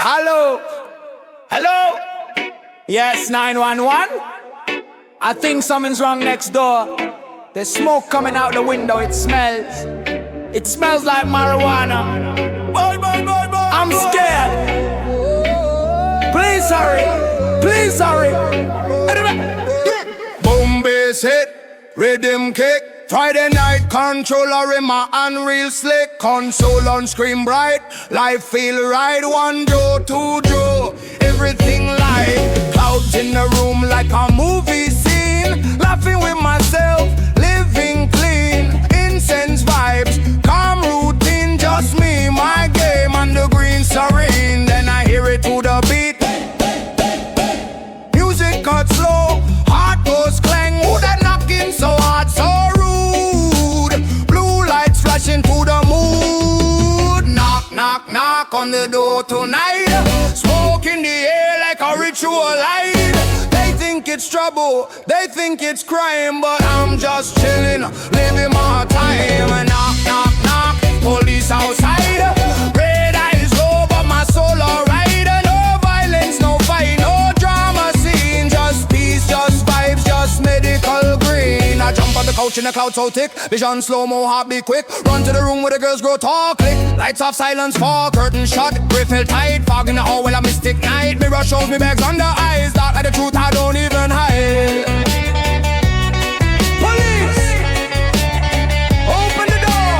Hello? Hello? Yes, 911? I think something's wrong next door. There's smoke coming out the window, it smells. It smells like marijuana. I'm scared. Please hurry. Please hurry. Boom bass hit, rhythm kick. Friday night controller in my unreal slick. Console on screen bright, life feel right. One draw, two draw, everything light. Clouds in the room like a movie scene. Laughing with myself, living clean. Incense vibes, calm routine. Just me, my game, and the green serene. Then I hear it to the beat. Music cut slow, heart goes clang. Who that knocking so hard, so into the mood. Knock, knock, knock on the door tonight. Smoke in the air like a ritual light. They think it's trouble, they think it's crime, but I'm just chilling, living my time. Knock, knock, knock, police outside. Red eyes low, but my soul alright. No violence, no fight, no drama scene. Just peace, just vibes, just medical green. I jump on the couch in a cloud so thick. Vision slow-mo, heartbeat quick. Run to the room where the girls grow tall, click. Lights off, silence fall, curtain shut. Grip feel tight, fog in the hall, well a mystic night. Mirror shows me bags under eyes. Dark like the truth, I don't even hide. Police! Open the door!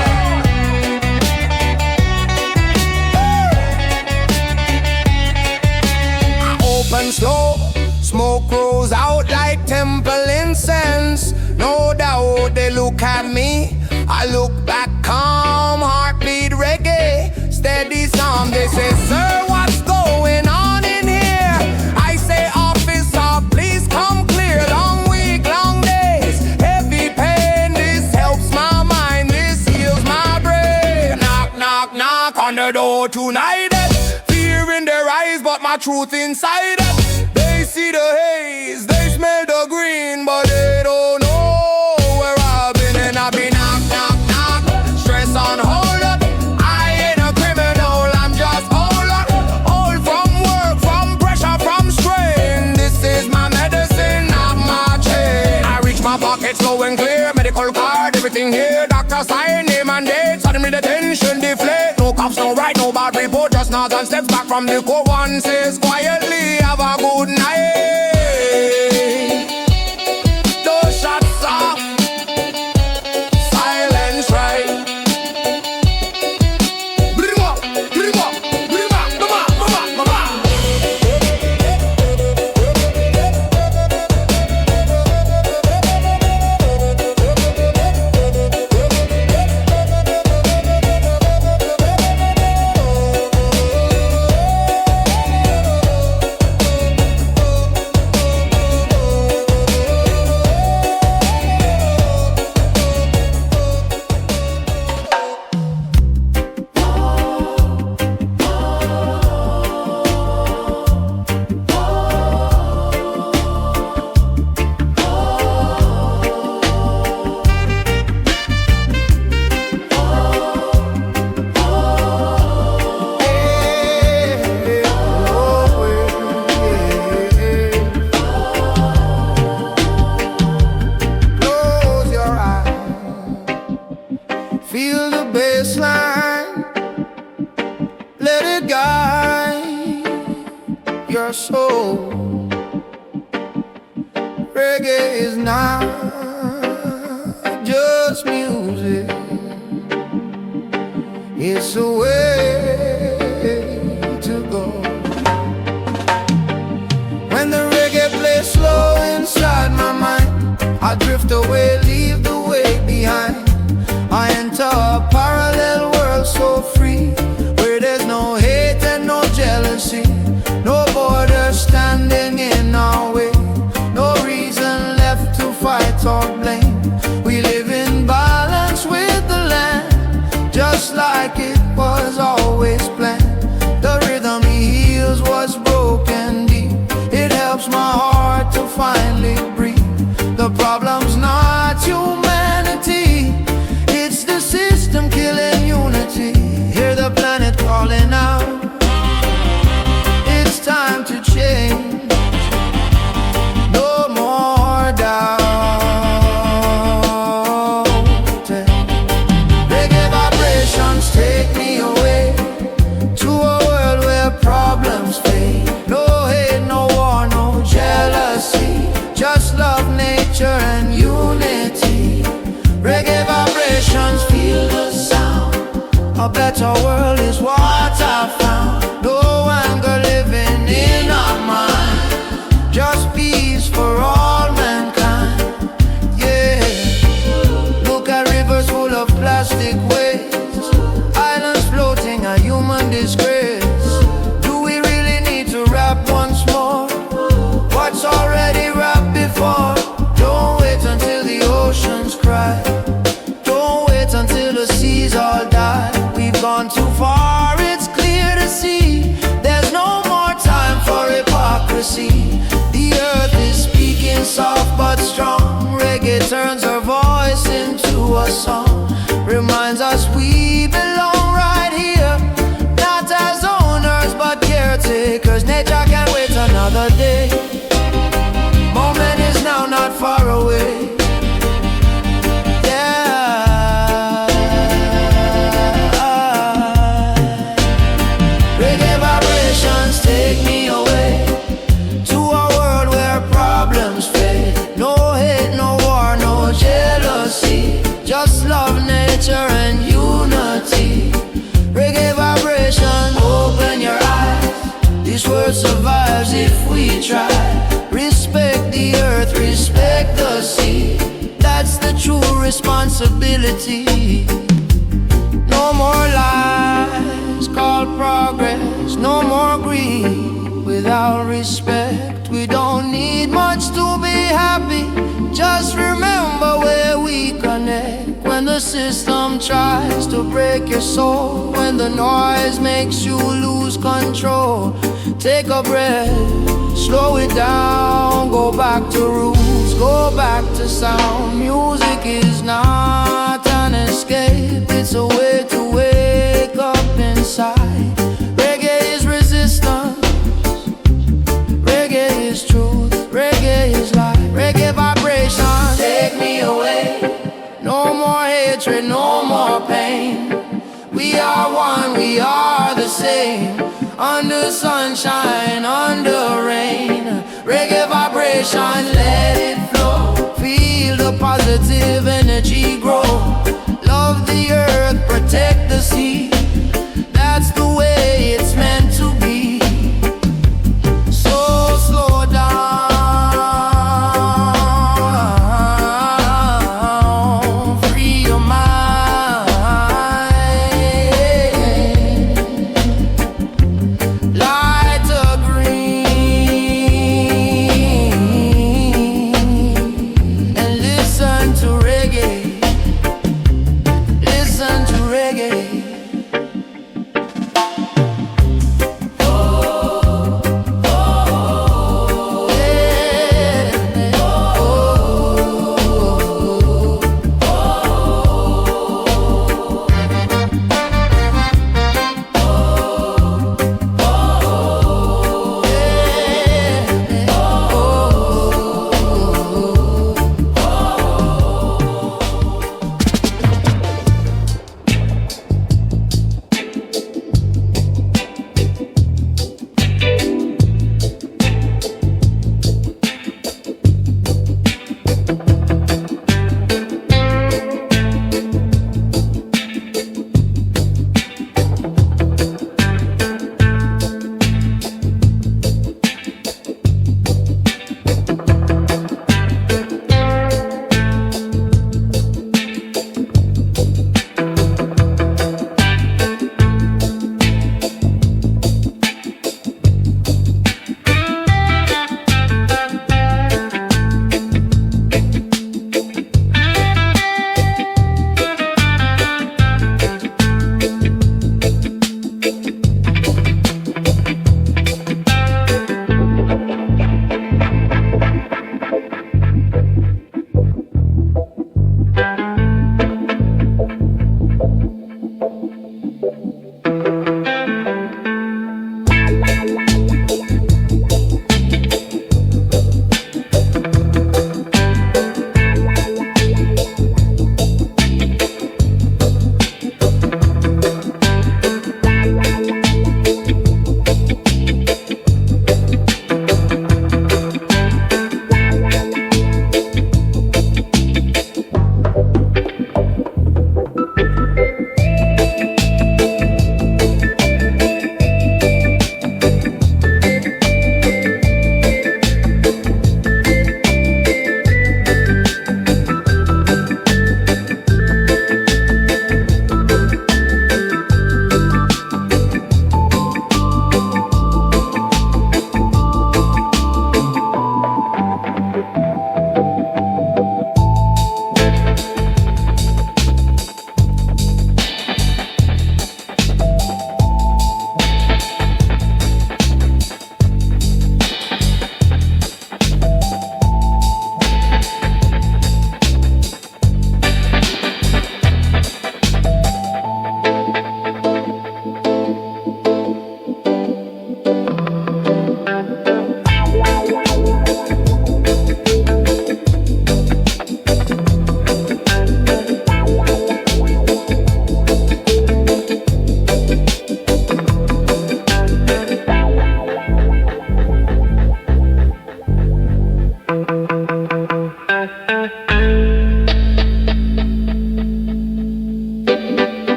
I open slow. Smoke rolls out like temple incense. No doubt they look at me, I look back calm. Heartbeat reggae, steady sound. They say, sir, what's going on in here? I say, officer, please come clear. Long week, long days, heavy pain. This helps my mind, this heals my brain. Knock, knock, knock on the door tonight. Fear in their eyes, but my truth inside. They see the haze, they smell the green, but they don't know where I've been. And I've been knock, knock, knock, stress on hold up. I ain't a criminal, I'm just hold up. All from work, from pressure, from strain. This is my medicine, not my chain. I reach my pocket slow and clear, medical card, everything here. Doctor sign, name and date, suddenly the tension deflate. No cops, no right, no bad report, just nods and steps back from the court. One says quietly, have a good night. Those shots off, silence right. Bring up, bring up, bring up, mama, mama, mama. Feel the bass line, let it guide your soul. Reggae is not just music, it's a way to go. When the reggae plays slow inside my mind, I drift away, leave the way behind. I enter a parallel world so free, where there's no hate and no jealousy, no borders standing in our way, no reason left to fight or blame. We live in balance with the land, just like it was always planned. The rhythm heals what's broken deep, it helps my heart to finally breathe. The problem's not the song reminds us we belong right here, not as owners but caretakers. Nature can wait another day. Moment is now not far away. Yeah. Reggae vibrations take me away to a world where problems fade. No hate, no war, no jealousy, just love, nature and unity. Reggae vibration, open your eyes. This world survives if we try. Respect the earth, respect the sea. That's the true responsibility. No more lies called progress, no more greed without respect. We don't need much to be happy. Just remember where we connect. When the system tries to break your soul, when the noise makes you lose control, take a breath, slow it down, go back to roots, go back to sound. Music is not an escape, it's a way to wake up inside. Reggae is resistance, reggae is truth, reggae is life. Reggae vibration, take me away. No more hatred, no more pain. We are one, we are the same. Under sunshine, under rain. Reggae vibration, let it flow. Feel the positive energy grow. Love the earth, protect the sea. That's the way it's meant to be. So slow down, free your mind. Light a green and listen to reggae. Listen to reggae.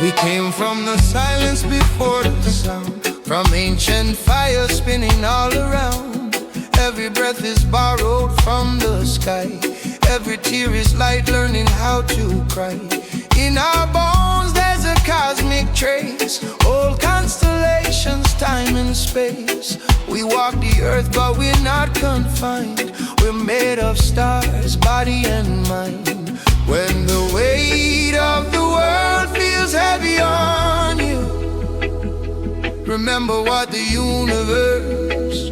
We came from the silence before the sound, from ancient fire spinning all around. Every breath is borrowed from the sky. Every tear is light, learning how to cry. In our bones there's a cosmic trace, old constellations, time and space. We walk the earth but we're not confined. We're made of stars, body and mind. When the weight of the world feels heavy on you, remember what the universe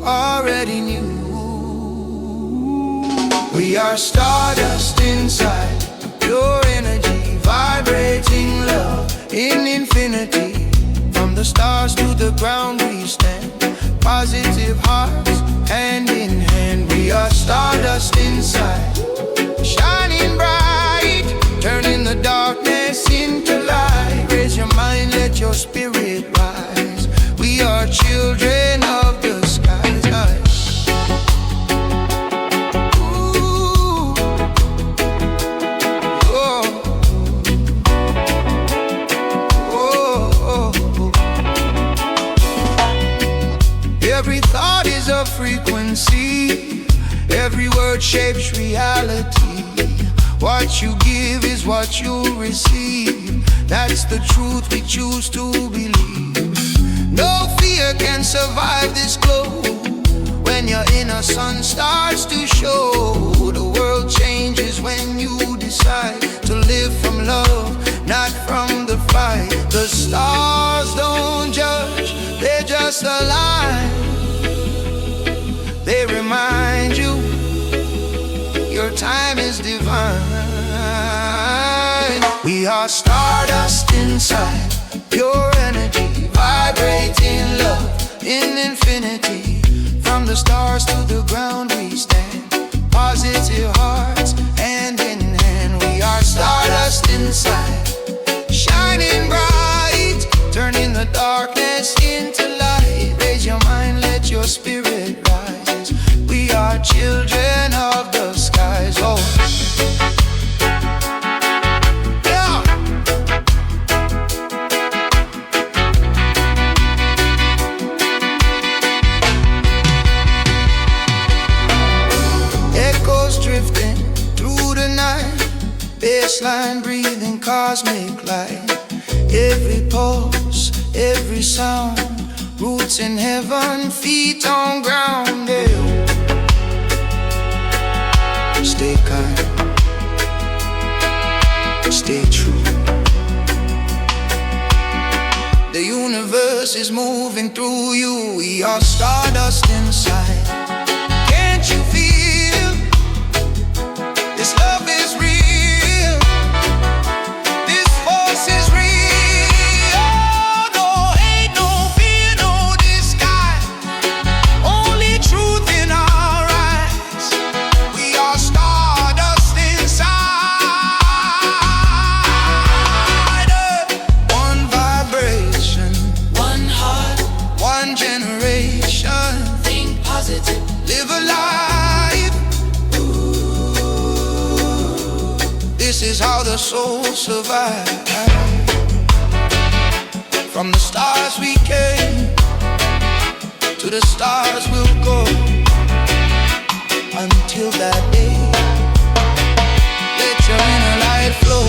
already knew. We are stardust inside, pure energy, vibrating love in infinity. From the stars to the ground we stand, positive hearts, hand in hand. We are stardust inside, shining bright, turning the darkness into light. Raise your mind, let your spirit rise. We are children of the skies. Ooh. Oh. Oh. Every thought is a frequency, every word shapes reality. What you give is what you'll receive. That's the truth we choose to believe. No fear can survive this glow. When your inner sun starts to show, the world changes when you decide to live from love, not from the fight. The stars don't judge, they just align. They remind you your time is divine. We are stardust inside, pure energy, vibrating love in infinity. From the stars to the ground we stand, positive hearts, hand in hand. We are stardust inside, shining bright, turning the darkness into light. Raise your mind, let your spirit rise. We are children of the skies. Oh. Yeah. Echoes drifting through the night, bassline breathing cosmic light. Every pulse, every sound, roots in heaven, feet on ground. Yeah. Stay kind, stay true. The universe is moving through you. We are stardust inside. Can't you feel this love is real? This force is real. No hate, no fear, no disguise. Only truth in our eyes. We are stardust inside. One vibration, one heart, one generation. Think positive, live alive. This is how the soul survives. From the stars we came, to the stars we'll go. Until that day, let your inner light flow.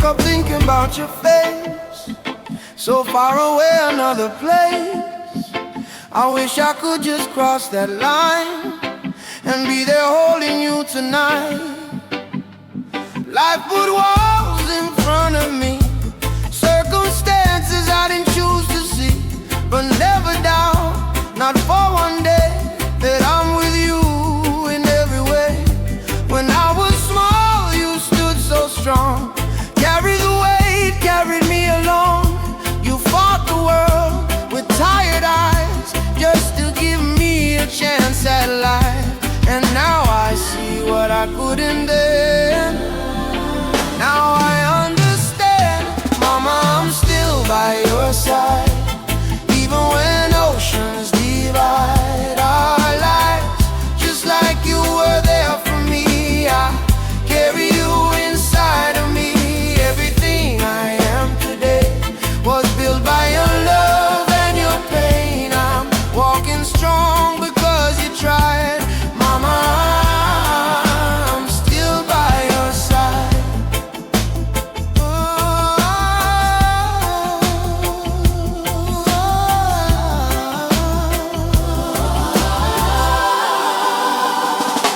up thinking about your face, so far away, another place. I wish I could just cross that line and be there holding you tonight. Life put walls in front of me, circumstances I didn't choose to see, but never doubt, not for one day, that I'm with you in every way. When I was small, you stood so strong, carried the weight, carried me along. You fought the world with tired eyes just to give me a chance at life. And now I see what I couldn't then. Now I understand, Mama, I'm still by your side, even when oceans divide our lives. Just like you were there for me, I carry you inside of me. Everything I am today was built by your love and your pain. I'm walking strong because you tried, Mama, I'm still by your side.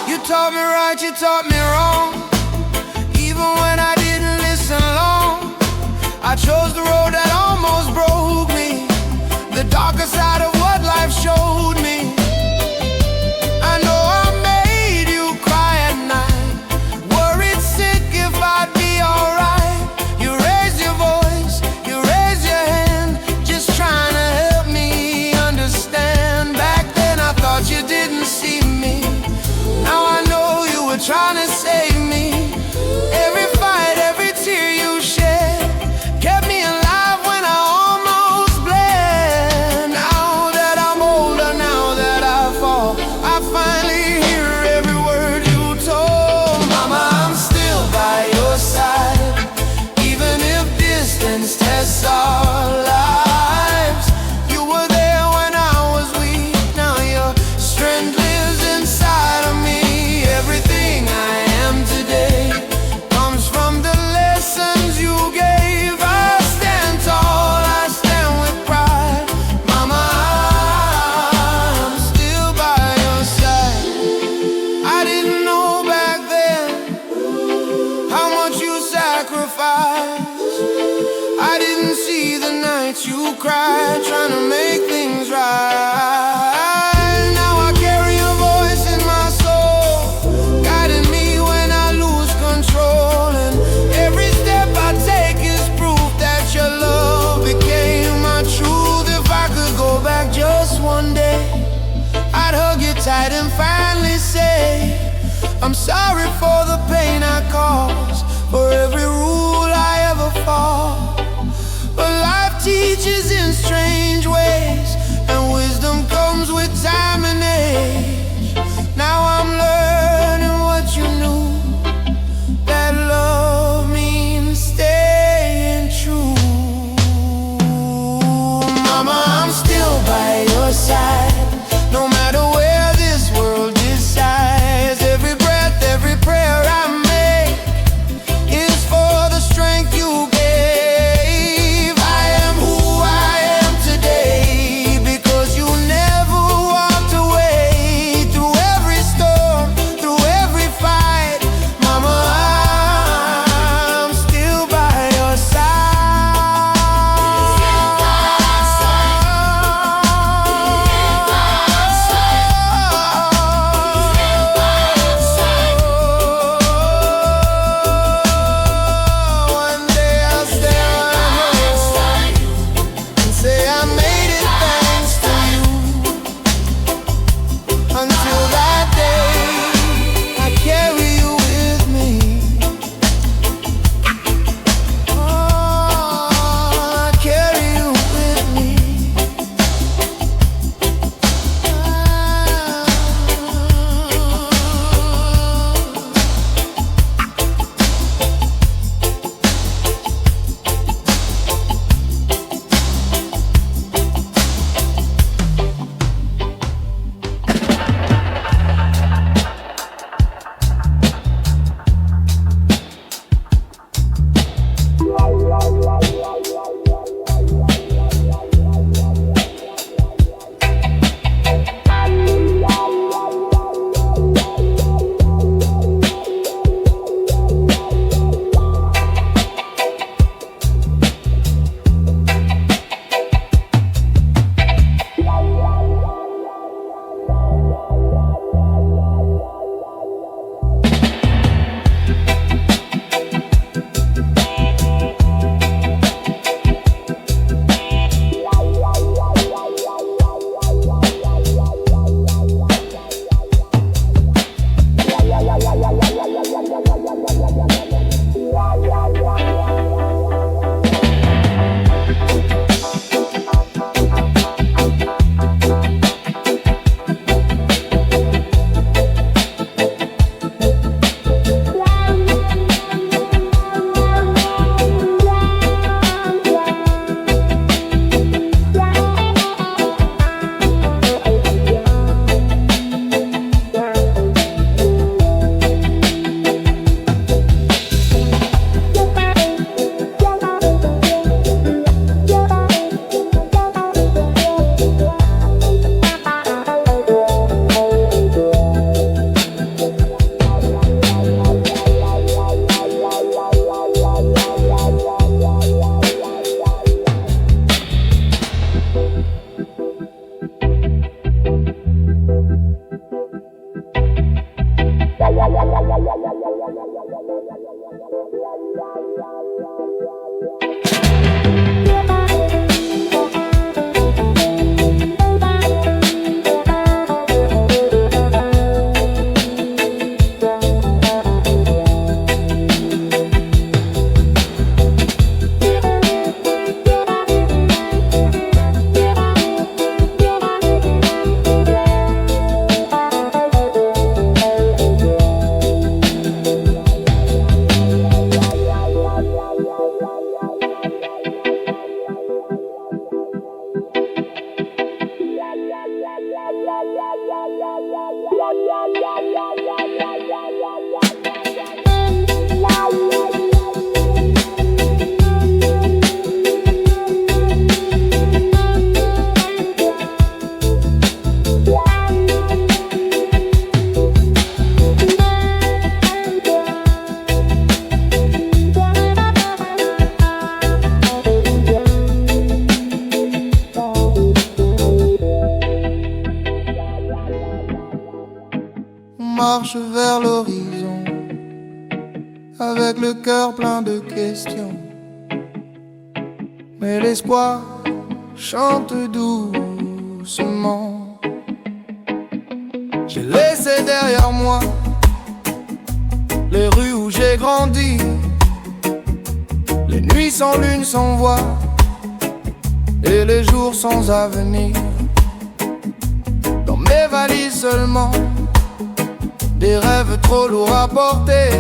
You taught me right, you taught me wrong, even when I didn't listen long. I chose the road that almost broke me, the darker side of what life showed me. I know I made you cry at night, worried sick if I'd be alright. You raised your voice, you raised your hand, just trying to help me understand. Back then I thought you didn't see me, now I know you were trying to save me. Every fight, every tear you shed kept me alive when I almost bled. Now that I'm older, now that I fall, I finally hear every word you told. Mama, I'm still by your side, even if distance tests our lives. You were there when I was weak, now your strength lives inside of me. Everything I am today comes from the lessons you gave. I stand tall, I stand with pride, Mama, I'm still by your side. I didn't know back then how much you sacrificed. I didn't see the nights you cried trying to make things right. Now I carry your voice in my soul, guiding me when I lose control. And every step I take is proof that your love became my truth. If I could go back just one day, I'd hug you tight and finally say, I'm sorry for the pain I caused, for every rule I ever fought. But life teaches in strange ways, and wisdom comes with time and age. Now I'm learning what you knew, that love means staying true. Mama, I'm still by your side, no matter where this world decides. Every breath, every prayer I make is for the strength you gave. I am who I am today because you never walked away. Marche vers l'horizon avec le cœur plein de questions, mais l'espoir chante doucement. J'ai laissé derrière moi les rues où j'ai grandi, les nuits sans lune, sans voix, et les jours sans avenir. Dans mes valises seulement des rêves trop lourds à porter,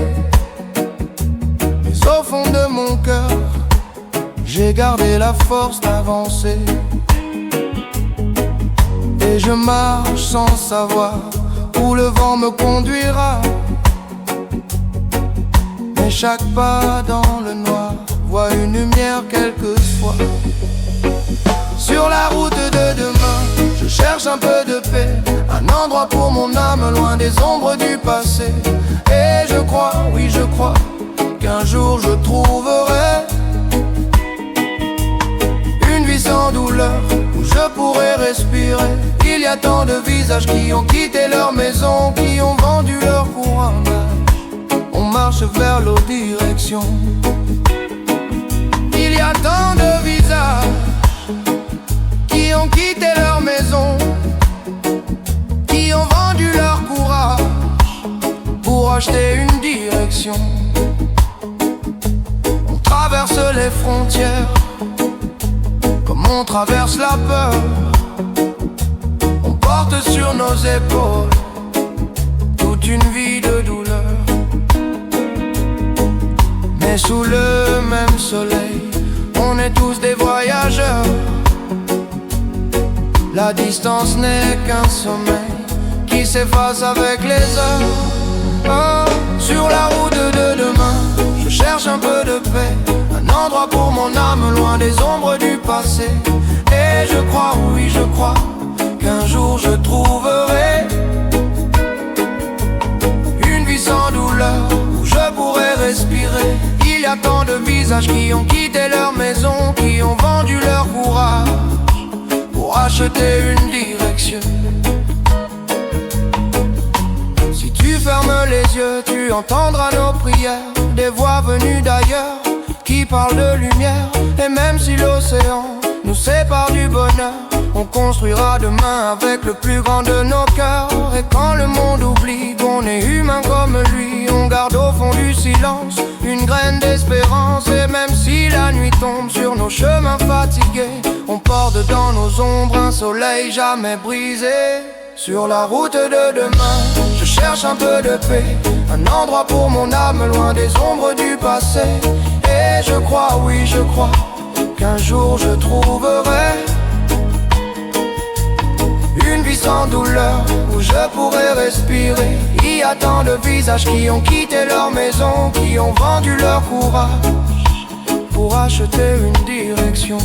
mais au fond de mon cœur, j'ai gardé la force d'avancer. Et je marche sans savoir où le vent me conduira, mais chaque pas dans le noir voit une lumière quelquefois. Sur la route de demain, je cherche un peu de paix, un endroit pour mon âme loin des ombres du passé. Et je crois, oui je crois, qu'un jour je trouverai une vie sans douleur, où je pourrai respirer. Il y a tant de visages qui ont quitté leur maison, qui ont vendu leur courage. On marche vers l'autre direction. Il y a tant de visages qui ont quitté leur maison, qui ont vendu leur courage pour acheter une direction. On traverse les frontières comme on traverse la peur. On porte sur nos épaules toute une vie de douleur. Mais sous le même soleil, on est tous des voyageurs. La distance n'est qu'un sommeil qui s'efface avec les heures. Oh, sur la route de demain, je cherche un peu de paix, un endroit pour mon âme loin des ombres du passé. Et je crois, oui je crois, qu'un jour je trouverai une vie sans douleur, où je pourrai respirer. Il y a tant de visages qui ont quitté leur maison, qui ont vendu leur courage pour acheter une direction. Si tu fermes les yeux, tu entendras nos prières, des voix venues d'ailleurs qui parlent de lumière. Et même si l'océan nous sépare du bonheur, on construira demain avec le plus grand de nos cœurs. Et quand le monde oublie qu'on est humain comme lui, on garde au fond du silence une graine d'espérance. Et même si la nuit tombe sur nos chemins fatigués, on porte dans nos ombres un soleil jamais brisé. Sur la route de demain, je cherche un peu de paix, un endroit pour mon âme loin des ombres du passé. Et je crois, oui je crois, qu'un jour je trouverai une vie sans douleur, où je pourrai respirer. Il y a tant de visages qui ont quitté leur maison, qui ont vendu leur courage pour acheter une direction.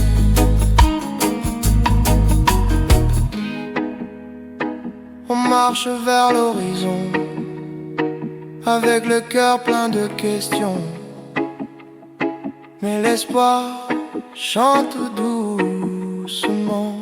On marche vers l'horizon avec le cœur plein de questions, mais l'espoir chante doucement.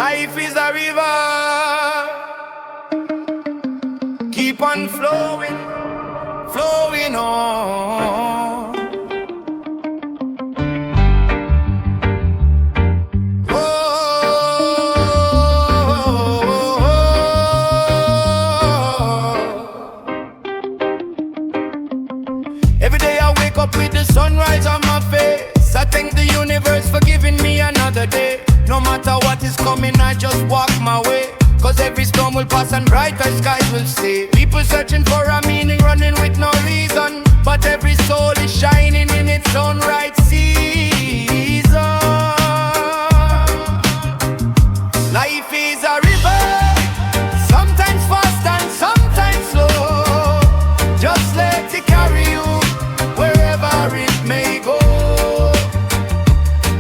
Life is a river, keep on flowing, flowing on. Every day I wake up with the sunrise on my face. I thank the universe for giving me another day. No matter what is coming, I just walk my way. Cause every storm will pass and brighter skies will stay. People searching for a meaning, running with no reason. But every soul is shining in its own right season. Life is a river, sometimes fast and sometimes slow. Just let it carry you wherever it may go.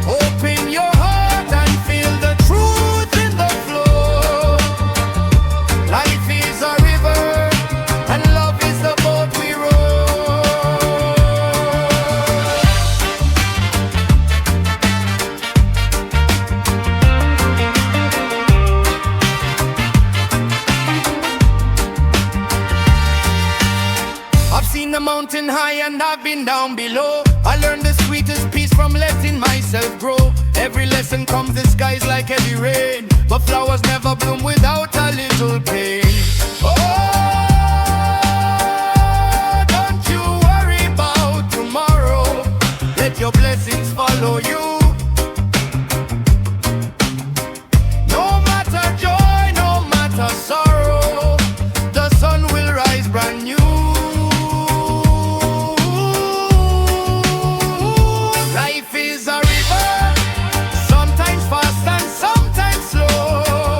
Open your heart and feel the truth in the flow. Life is a river and love is the boat we row. I've seen the mountain high and I've been down below. I learned the sweetest peace from letting myself grow. Every lesson comes disguised like heavy rain, but flowers never bloom without a little pain. Oh, don't you worry about tomorrow. Let your blessings follow you. No matter joy, no matter sorrow, the sun will rise brand new. Life is a river, sometimes fast and sometimes slow.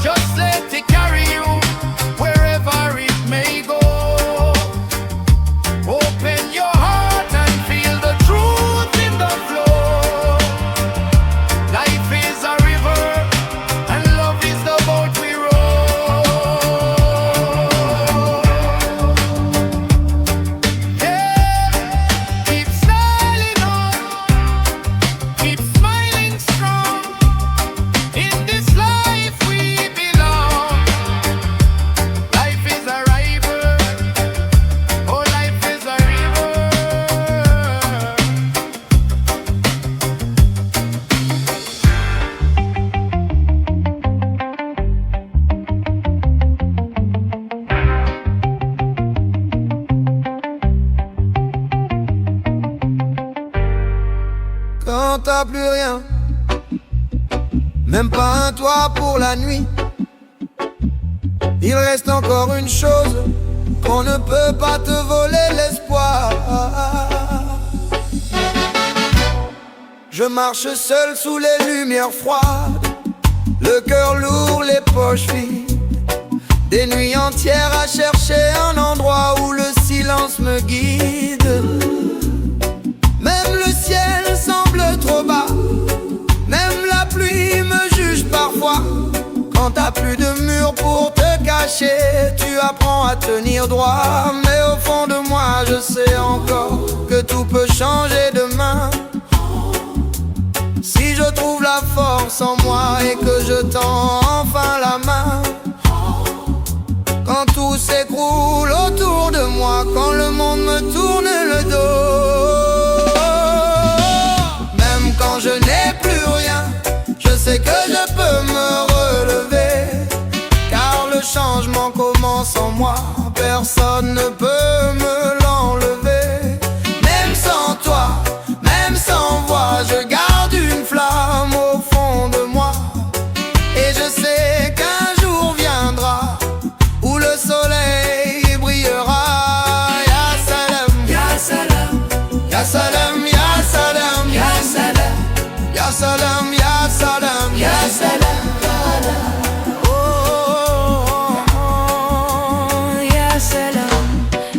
Just let it carry you wherever it may go. Open your heart and feel the truth in the flow. Life is a river and love is the boat we row. Yeah, keep smiling on, keep smiling strong. In this life we belong. Life is a river, oh life is a river. Quand t'as plus rien, même pas un toit pour la nuit, il reste encore une chose qu'on ne peut pas te voler, l'espoir. Je marche seul sous les lumières froides, le cœur lourd, les poches vides. Des nuits entières à chercher un endroit où le silence me guide. Même le ciel semble trop bas, même la pluie me juge parfois. Quand t'as plus de mur pour te cacher, tu apprends à tenir droit. Mais au fond de moi je sais encore que tout peut changer demain. Si je trouve la force en moi et que je tends enfin la main. Quand tout s'écroule autour de moi, quand le monde me tourne le dos. Même quand je n'ai plus rien, je sais que je peux me relever. Car le changement commence en moi, personne ne peut me l'enlever. Même sans toi, même sans voix, je garde une flamme au fond de moi. Et je sais qu'un jour viendra où le soleil brillera. Ya salam, ya salam, ya salam, ya salam, ya salam, ya salam, ya salam, ya salam. Oh, oh, oh, ya salam,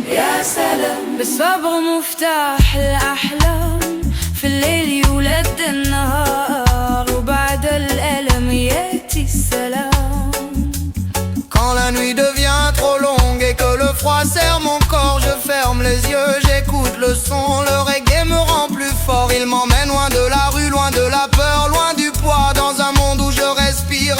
ya salam. بالصبر مفتاح الأحلام، في الليل يولد النهار، وبعد الألم يأتي السلام. Quand la nuit devient trop longue et que le froid serre mon corps, je ferme les yeux, j'écoute le son. Le reggae me rend plus fort, il m'emmène loin de la rue, loin de la peur, loin du poids. Dans un monde où je respire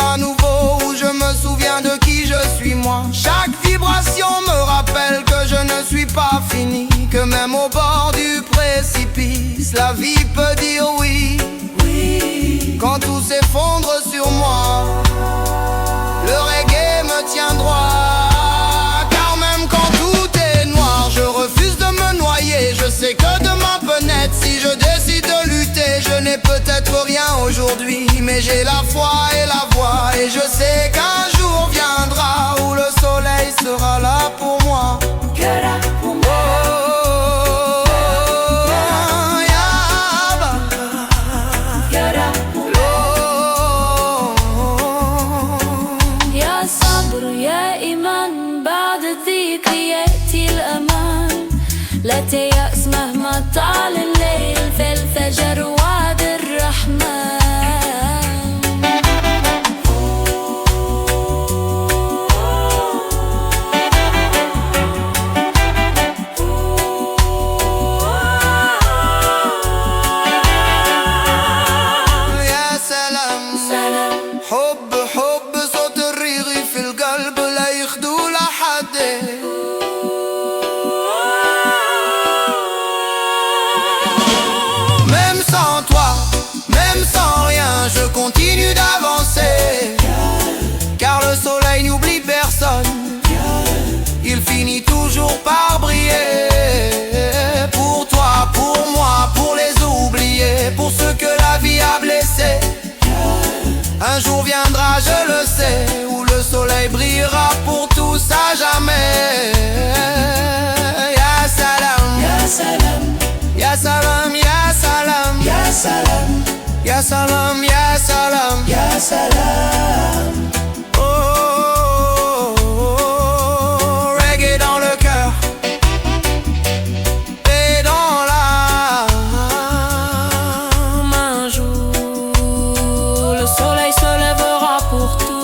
la vie peut dire oui. Quand tout s'effondre sur moi, le reggae me tient droit. Car même quand tout est noir, je refuse de me noyer. Je sais que demain peut naître si je décide de lutter. Je n'ai peut-être rien aujourd'hui, mais j'ai la foi et la voix. Et je sais qu'un jour viendra où le soleil sera là pour moi. لا تيأس مهما طال الليل في الفجر وعد الرحمن. يا سلام حب حب صوت الريغي في القلب لا يخدو لحد. Je continue d'avancer, car le soleil n'oublie personne. Il finit toujours par briller. Pour toi, pour moi, pour les oubliés, pour ceux que la vie a blessés. Un jour viendra, je le sais, où le soleil brillera pour tous à jamais. Ya salam, ya salam, ya salam, ya salam, ya salam. Ya salam, ya salam, ya salam. Oh, oh, oh, reggae dans le cœur et dans l'âme. Un jour, le soleil se lèvera pour tous.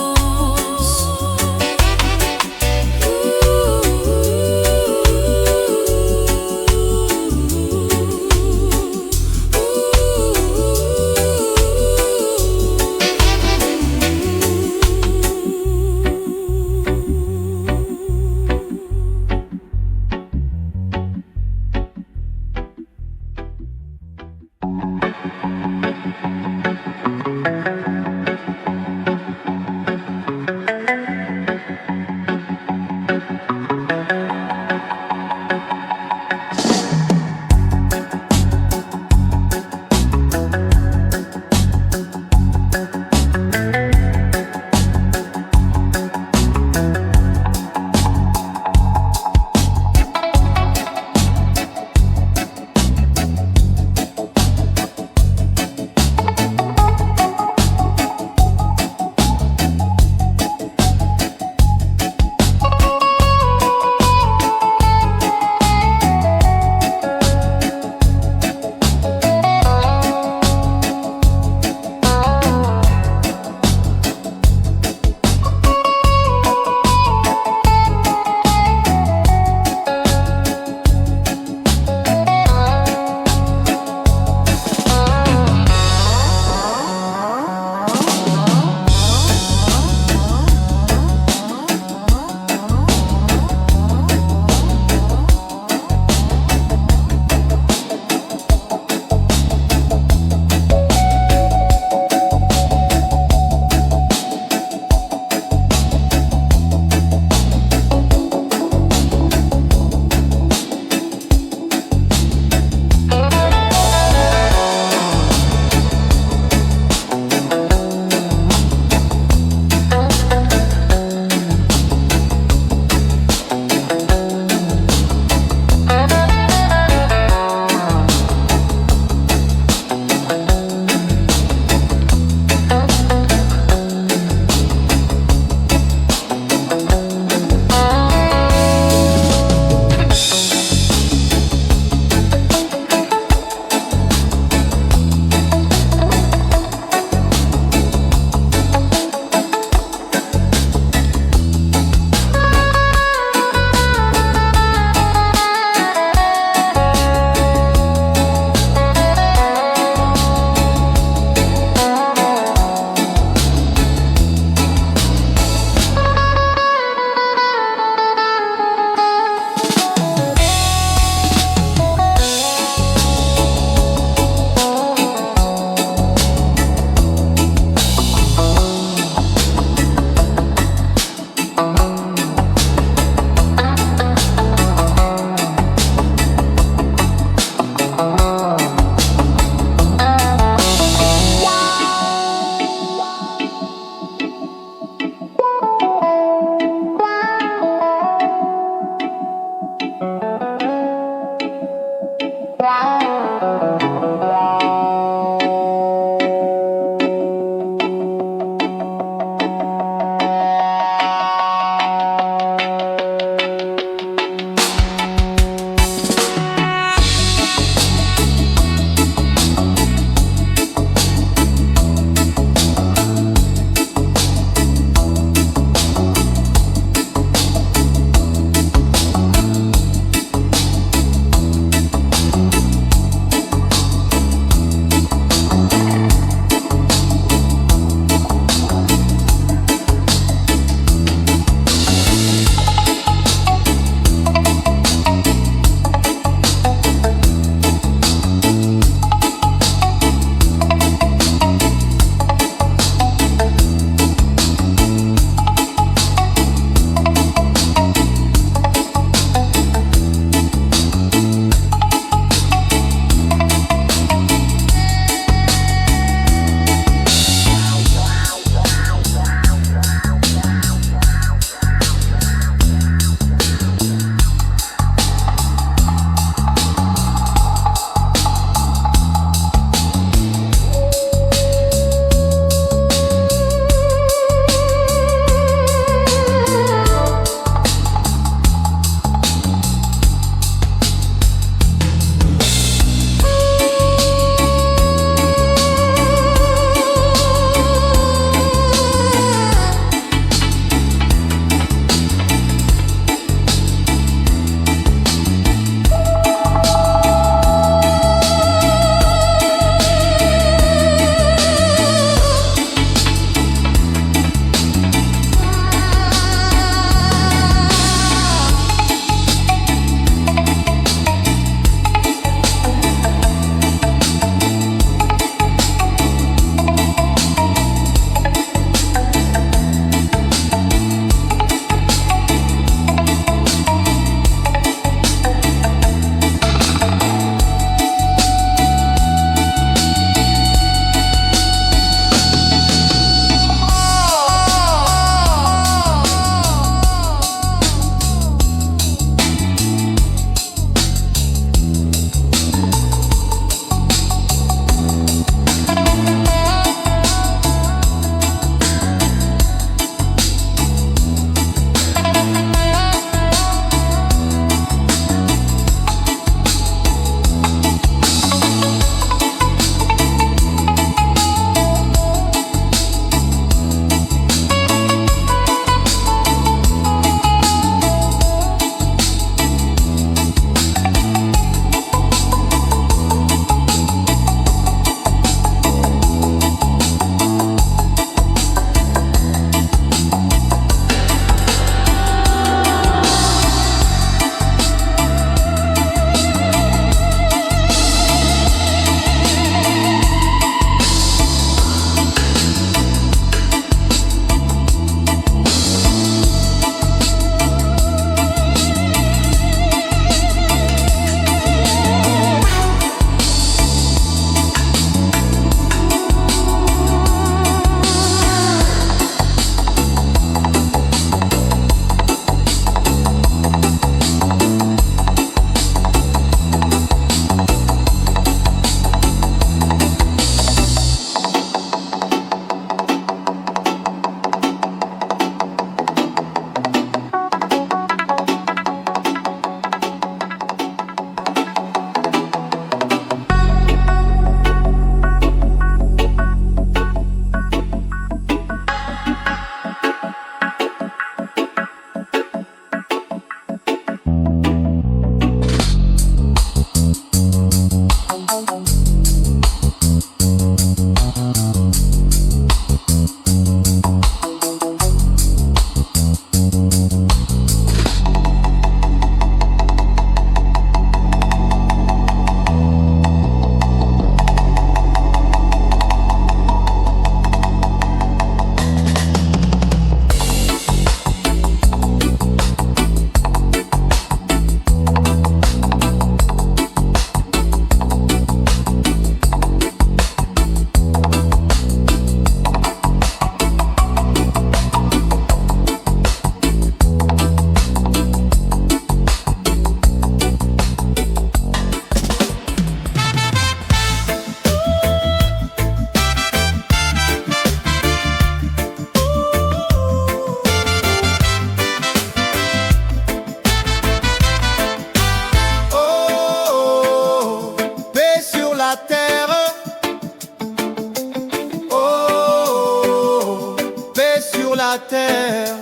la terre.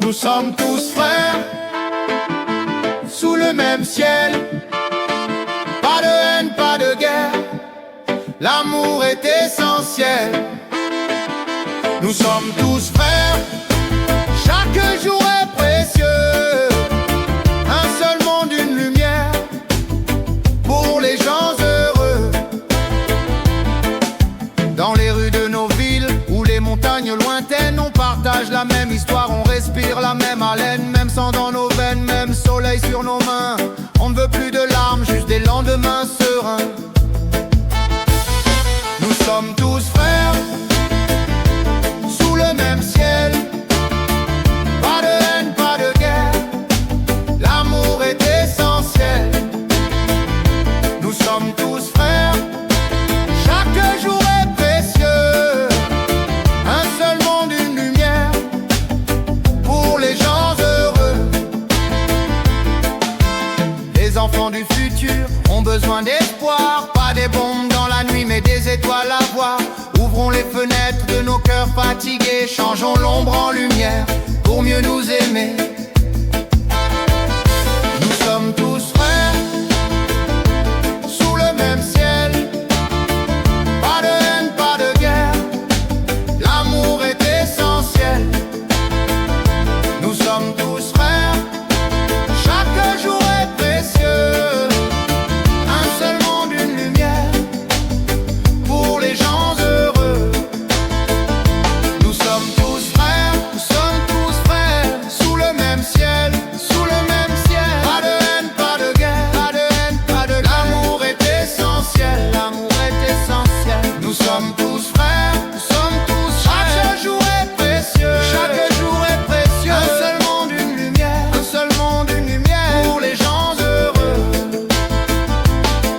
Nous sommes tous frères, sous le même ciel. Pas de haine, pas de guerre, l'amour est essentiel. Nous sommes tous frères, chaque jour est précieux. Un seul monde, une lumière, pour les gens heureux. Dans les rues de nos villes, ou les montagnes lointaines, on partage la même histoire, on respire la même haleine. Même sang dans nos veines, même soleil sur nos mains. On ne veut plus de larmes, juste des lendemains sereins. Nous sommes tous frères, sous le même ciel. Pas de haine, pas de guerre, l'amour est essentiel. Nous sommes tous frères, chaque jour est précieux. Un seul monde, une lumière, pour les gens heureux. Les enfants du futur ont besoin d'espoir. Pas des bombes dans la nuit mais des étoiles à voir. Ouvrons les fenêtres de nos cœurs fatigués. Changeons l'ombre en lumière pour mieux nous aimer. Nous sommes tous frères, sous le même ciel. Pas de haine, pas de guerre, l'amour est essentiel. Nous sommes tous frères, chaque jour est précieux. Un seul monde, une lumière, pour les gens heureux. Nous sommes tous frères, sous le même ciel, sous le même ciel. Pas de haine, pas de guerre, pas de haine, pas de guerre. L'amour est essentiel, l'amour est essentiel. Nous sommes tous frères, chaque jour est précieux, chaque jour est précieux. Un seul monde, une lumière, un seul monde, une lumière, pour les gens heureux.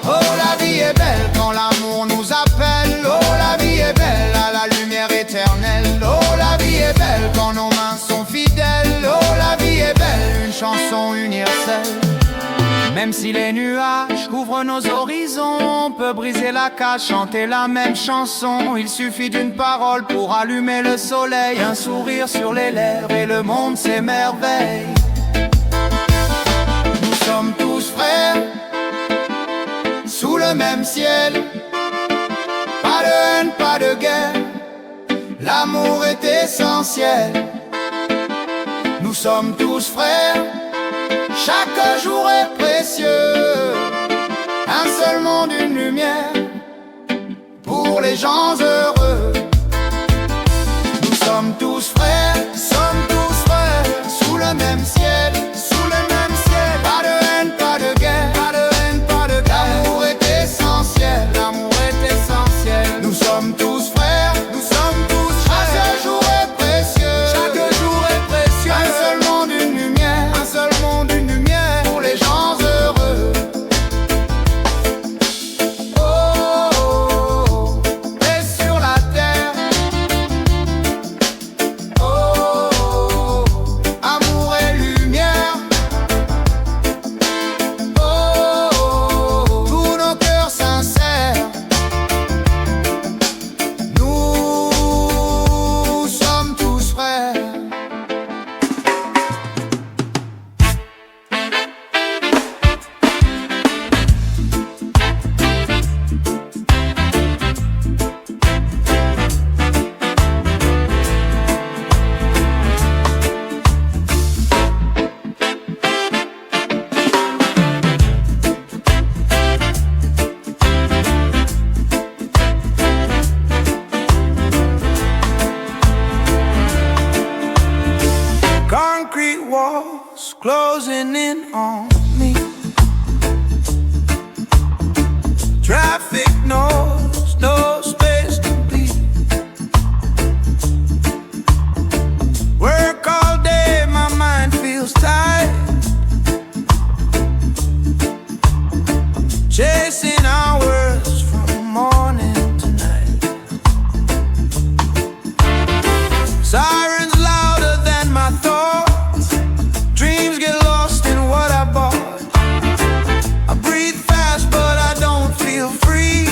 Oh, la vie est belle quand l'amour nous appelle. Oh, la vie est belle à la lumière éternelle. Oh, la vie est belle quand nos mains sont fidèles. Oh, la vie est belle, une chanson universelle. Même si les nuages couvrent nos horizons, on peut briser la cage, chanter la même chanson. Il suffit d'une parole pour allumer le soleil. Un sourire sur les lèvres et le monde s'émerveille. Nous sommes tous frères, sous le même ciel. Pas de haine, pas de guerre, l'amour est essentiel. Nous sommes tous frères, chaque jour est précieux. Un seul monde, une lumière, pour les gens heureux. Nous sommes tous frères, sous le même ciel, sous le même ciel. Pas de haine, pas de guerre, pas de haine, pas de guerre. L'amour est essentiel, l'amour est essentiel. Nous sommes tous frères, chaque jour est précieux, chaque jour est précieux. Un seul monde, une lumière, un seul monde, une lumière, pour les gens heureux. Oh, oh, oh, paix sur la terre. Oh, oh, oh, amour et lumière. Oh, oh, oh, tous nos cœurs sincères. Nous sommes tous frères. Concrete walls closing in on me. Traffic knows no space to be. Work all day, my mind feels tired. Chasing hours from morning to night. Sirens louder than my thoughts. Dreams get lost in what I bought. I breathe fast but I don't feel free.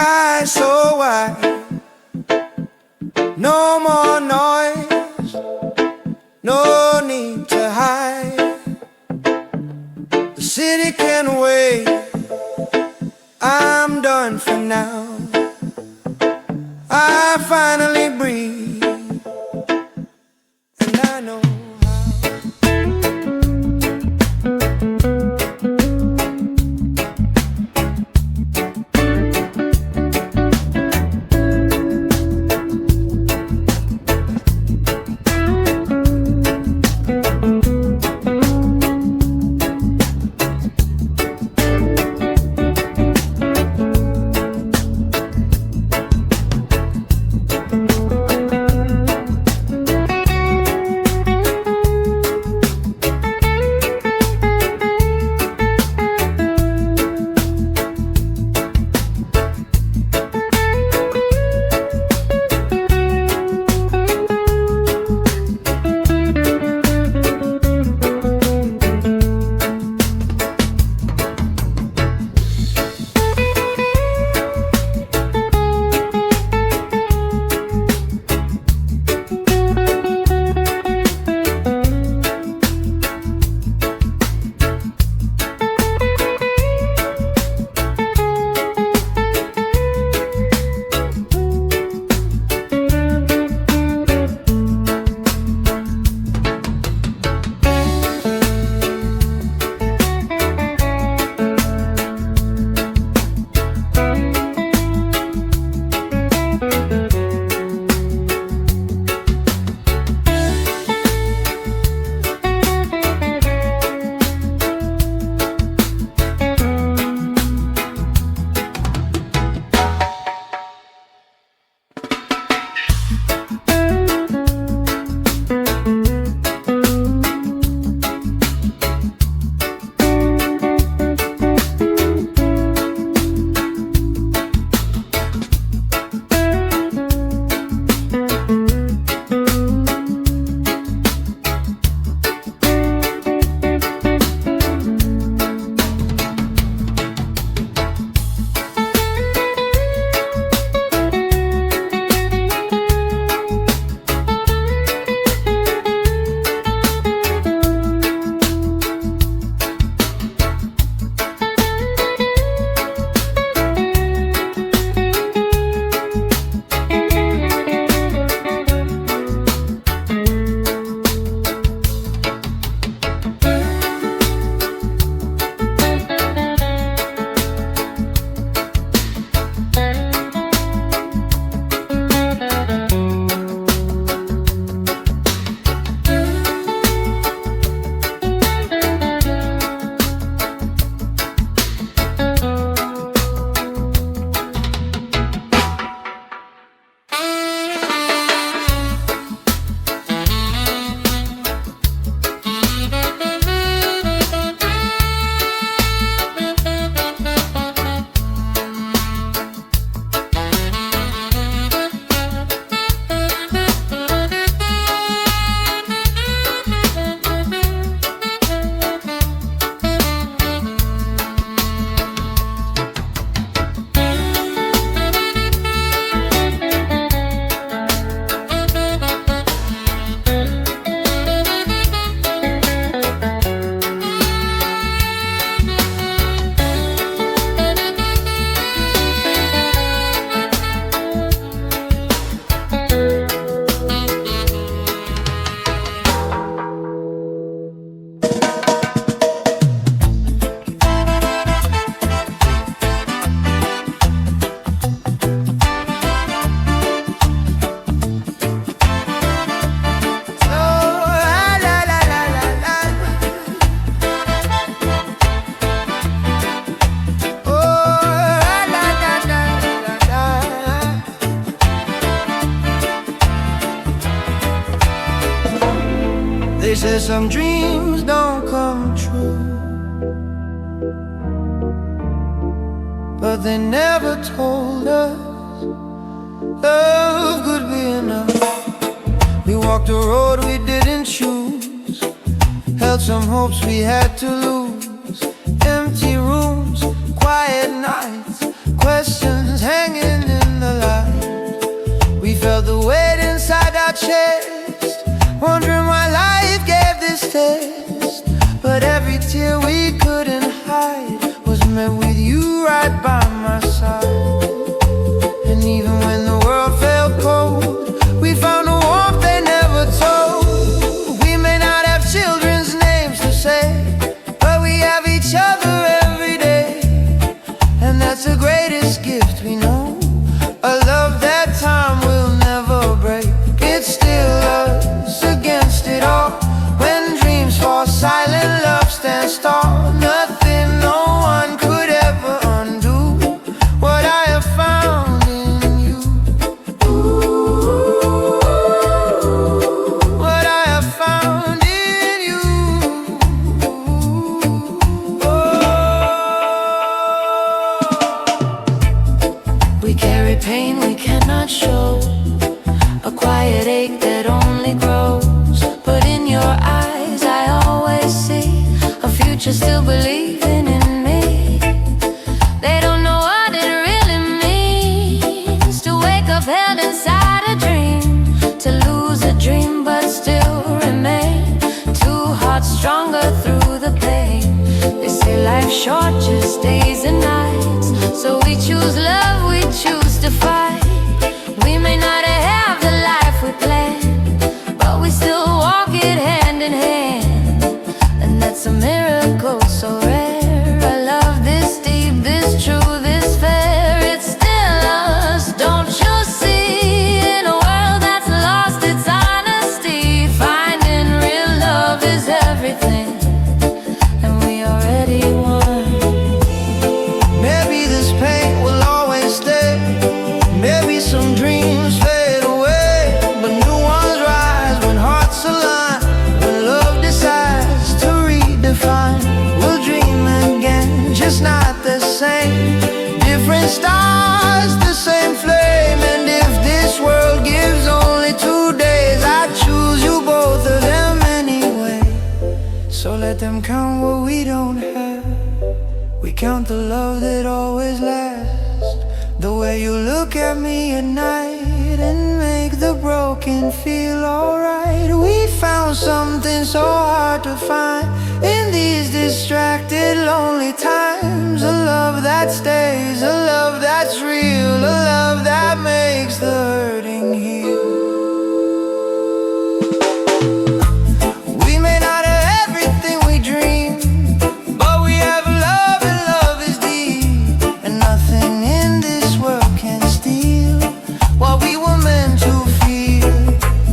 sky so wide, no more noise, no need to hide. The city can wait, I'm done for now. I finally breathe, and I know They say some dreams don't come true, but they never told us love could be enough. We walked a road we didn't choose, held some hopes we had to lose. Empty rooms, quiet nights, questions hanging wondering why life gave this test. But every tear we couldn't hide was met with you right by my side. And even when the world felt cold, we found a warmth they never told. We may not have children's names to say, but we have each other every day. And that's the greatest gift we know, a love that time will never break. It's still us against it all. When dreams fall silent, love stands tall. Nothing, no one could ever undo what I have found in you. What I have found in you. We carry pain we cannot show, a quiet ache that only grows. But in your eyes I always see a future still believing in me. They don't know what it really means to wake up held inside a dream, to lose a dream but still remain. Two hearts stronger through the pain. They say life's short, just days and nights, so we choose love, we choose to fight. We may not have the life we planned, but we still walk it hand in hand. And that's a miracle so rare. A love this deep, this true, this fair. It's still us, don't you see? In a world that's lost its honesty, finding real love is everything, and we already won. Maybe this pain will always stay. Maybe some dreams fade away, but new ones rise when hearts align. When love decides to redefine, we'll dream again, just not the same. Different stars, the same flame. And if this world gives only 2 days, I choose you, both of them anyway. So let them count what we don't have. We count the love that always lasts. The way you look at me at night and make the broken feel alright. We found something so hard to find in these distracted, lonely times. A love that stays, a love that's real, a love that makes the hurting heal. We may not have everything we dream, but we have love, and love is deep. And nothing in this world can steal what we were meant to feel.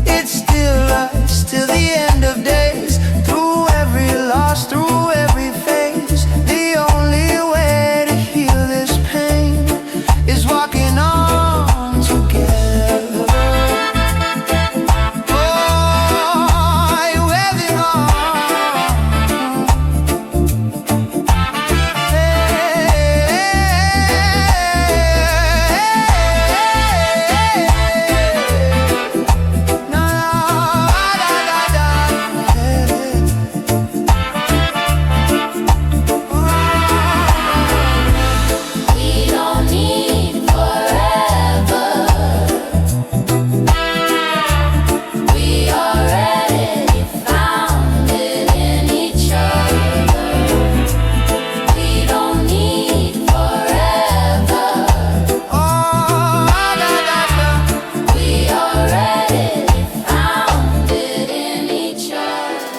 It's still us till the end of days, through every loss, through every phase. The only way to heal this pain is walking on together. Oh, you having on. We don't need forever. We already found it in each other. We don't need forever. We already found it in each other.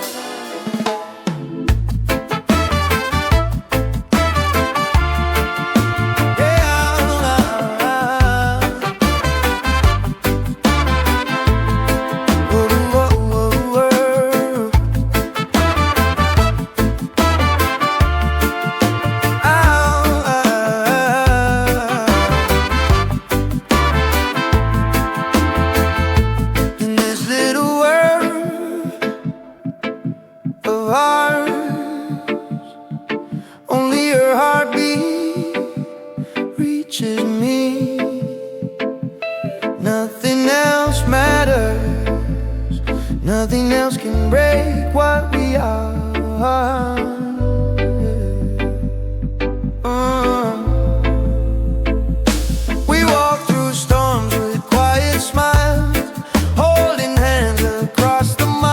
In this little world of ours, only your heartbeat reaches me. Nothing else matters, nothing else can break what we are. We walk through storms with quiet smiles, holding hands across the miles.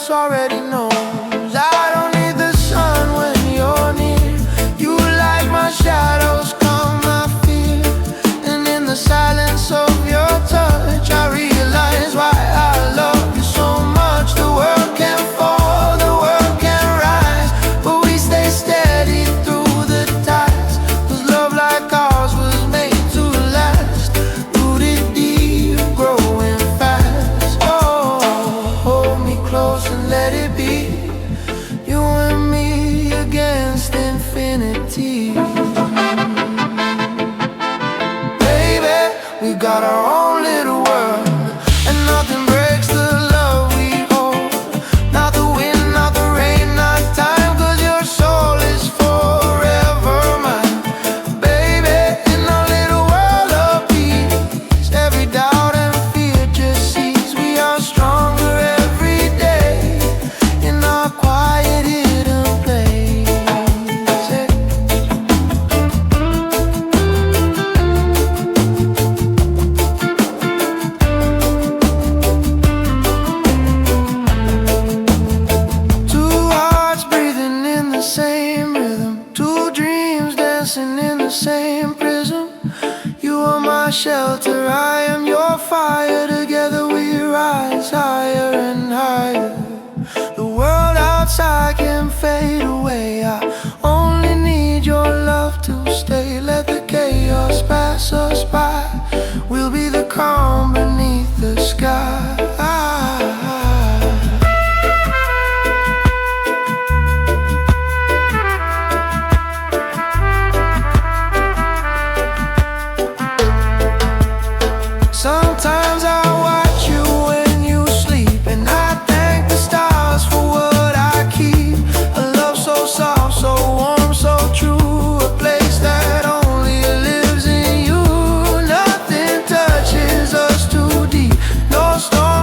else already knows. I don't need the sun when you're near. You like my shadows, calm my fear. And in the silence of your touch, I realize why I love you so much. The world can fall, the world can rise, but we stay steady through the tides. 'Cause love like ours was made to last, rooted deep, growing fast. Oh, hold me close and let it be, you and me against infinity. Baby, we got our own little world, and nothing breaks the love we hold. Not the wind, not the rain, not time, 'cause your soul is forever mine. Baby, in our little world of peace, every doubt and fear just cease. We are stronger every day in our quiet hidden place. Two hearts breathing in the same rhythm, two dreams dancing in the same prism. You are my shelter, I am your fire. Together we rise higher and higher. The world outside can fade away, I only need your love to stay. Let the chaos pass us by, we'll be the calm beneath the sky. Sometimes I watch you when you sleep, and I thank the stars for what I keep. A love so soft, so warm, so true, a place that only lives in you. Nothing touches us too deep, no storm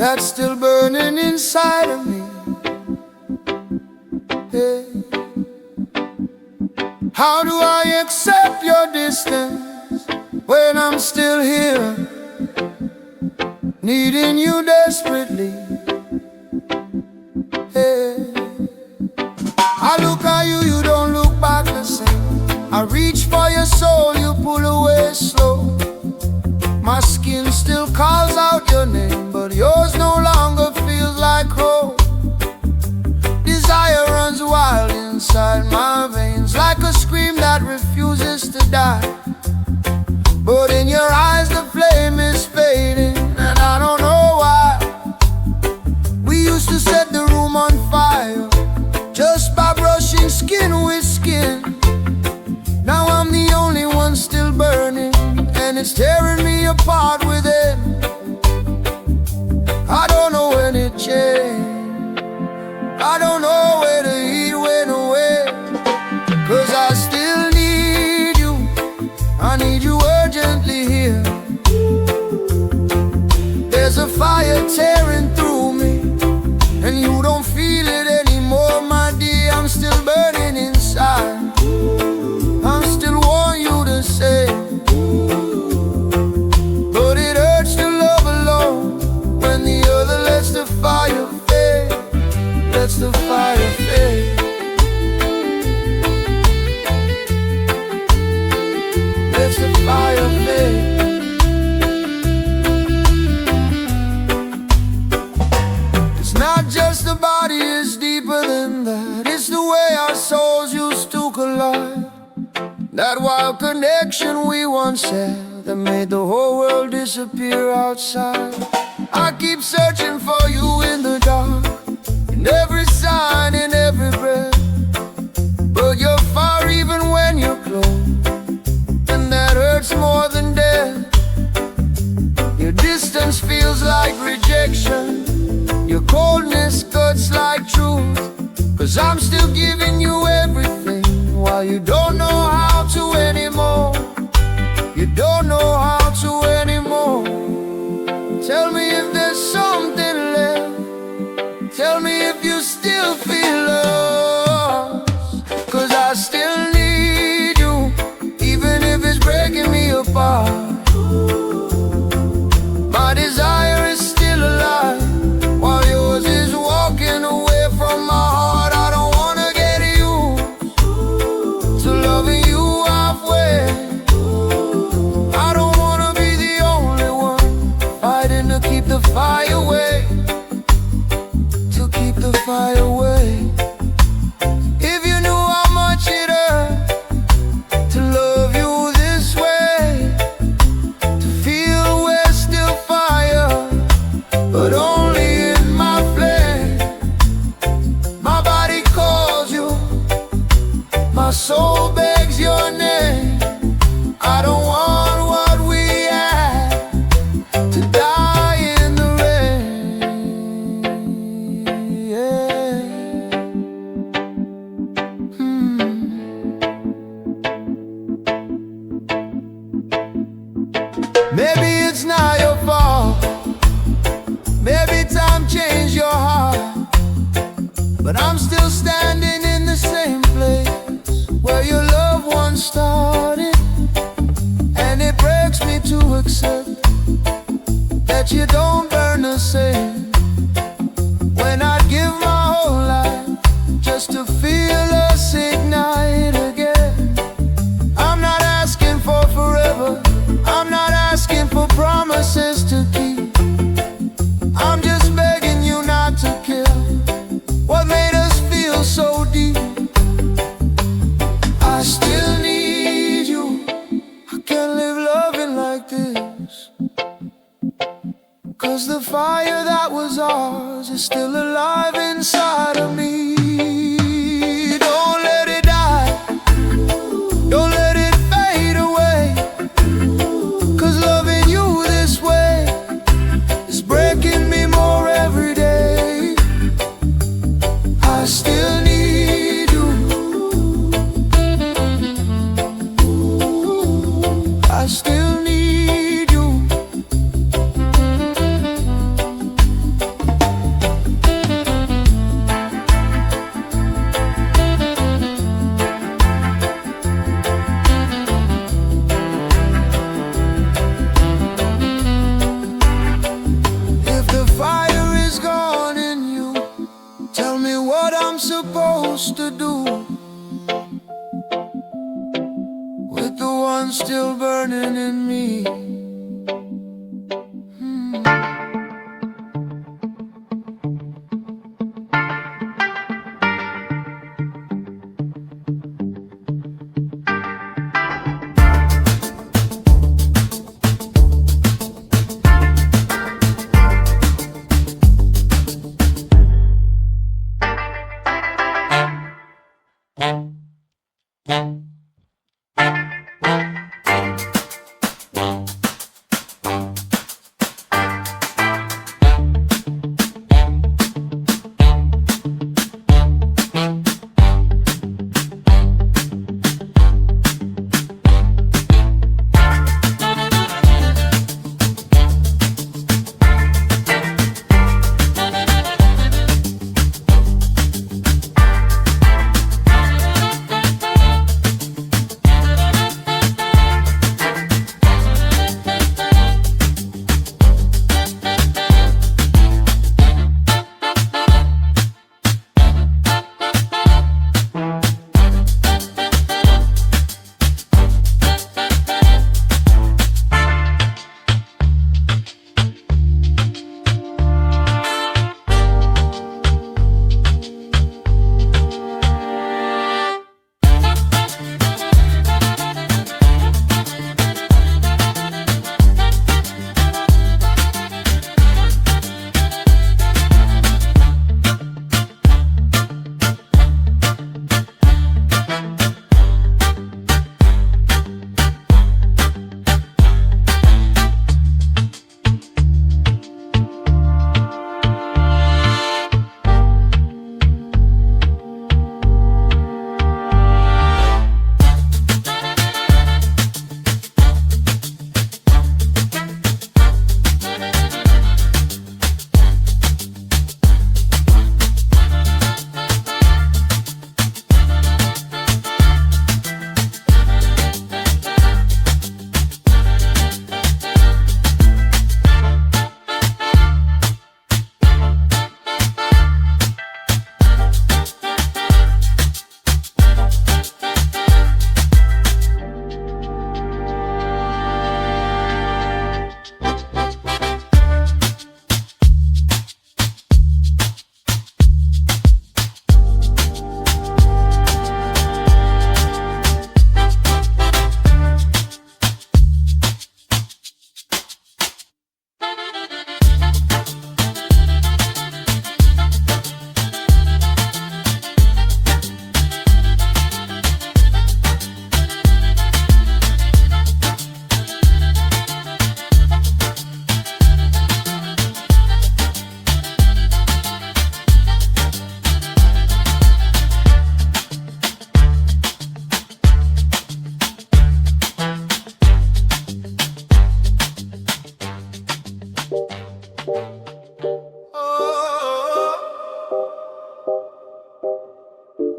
that's still burning inside of me. Hey. How do I accept your distance when I'm still here, needing you desperately? Hey. I look at you, you don't look back the same. I reach for your soul, you pull away slow. My skin still calls out your name, but yours no longer feels like home. Desire runs wild inside my veins, like a scream that refuses to die. But in your eyes the flame is fading, and I don't know why. We used to set the room on fire just by brushing skin with skin. Now I'm the only one still burning, and it's tearing me apart within. I don't know when it changed, I don't know where the heat went away. Cause I still need you, I need you urgently here. There's a fire tearing through me, and you don't feel it anymore, my dear. I'm still burning inside, I'm still wanting you to say. But it hurts to love alone when the other lets the fire fade, lets the fire fade, lets the fire fade. It's not just the body, it's deeper than that. It's the way our souls used to collide, that wild connection we once had that made the whole world disappear outside. I keep searching for you in the dark, in every sign, in every breath. But you're far even when you're close, and that hurts more than death. Your distance feels like rejection, your coldness cuts like truth. Cause I'm still giving you everything, while you don't know how to anymore. You don't know how to anymore. Tell me if there's something left, tell me if you still feel lost. Cause I still need you, even if it's breaking me apart. My desire is still alive, while yours is walking away from my heart. I don't wanna get used to loving you halfway. I don't wanna be the only one fighting to keep the fire away, to keep the fire away. If you knew how much it hurt to love you this way, to feel we're still fire, but only in my flame. My body calls you, my soul begs your name. I don't want what we had to die in the rain. Yeah. Maybe it's not your fault, maybe time changed your heart, but I'm still standing in the same place where your love once started. And it breaks me to accept that you don't burn the same, when I'd give my whole life just to feel us ignite again. I'm not asking for forever, I'm not asking for promises to keep. I'm just begging you not to kill what made us feel so deep. I still need you, I can't live loving like this. Cause the fire that was ours is still alive inside of me. Don't let it die, don't let it fade away. Cause loving you this way is breaking me more every day. I still need you, I still need you. sun still burning in me.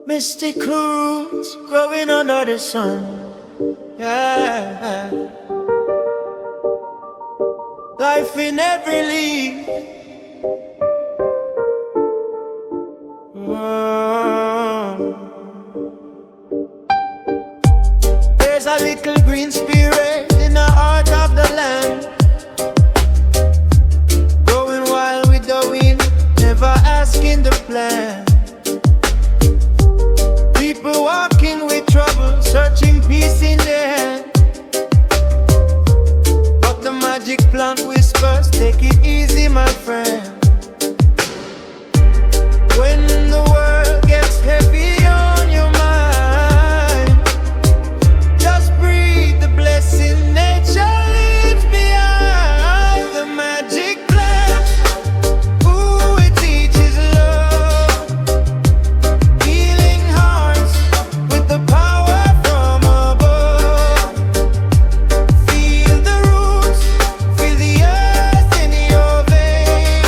Misty clouds growing under the sun, yeah. Life in every leaf, there's a little green spirit in the heart of the land, growing wild with the wind, never asking the plan. People walking with trouble, searching peace in their hand, but the magic plant whispers, take it easy my friend. When the world gets heavy on your mind, just breathe the blessing nature leaves behind. The magic plant, ooh, it teaches love, healing hearts with the power from above. Feel the roots, feel the earth in your veins.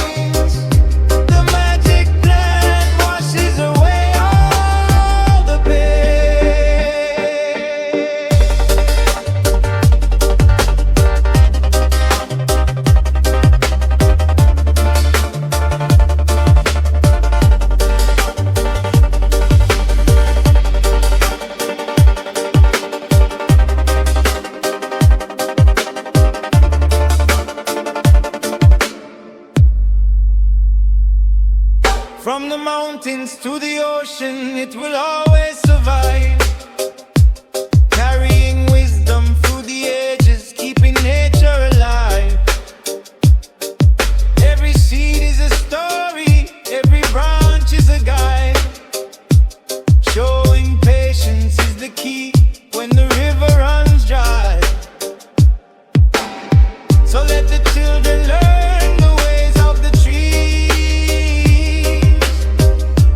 mountains to the ocean, it will always survive. Carrying wisdom through the ages, keeping nature alive. Every seed is a story, every branch is a guide. Showing patience is the key when the river runs dry. So let the children learn the ways of the trees.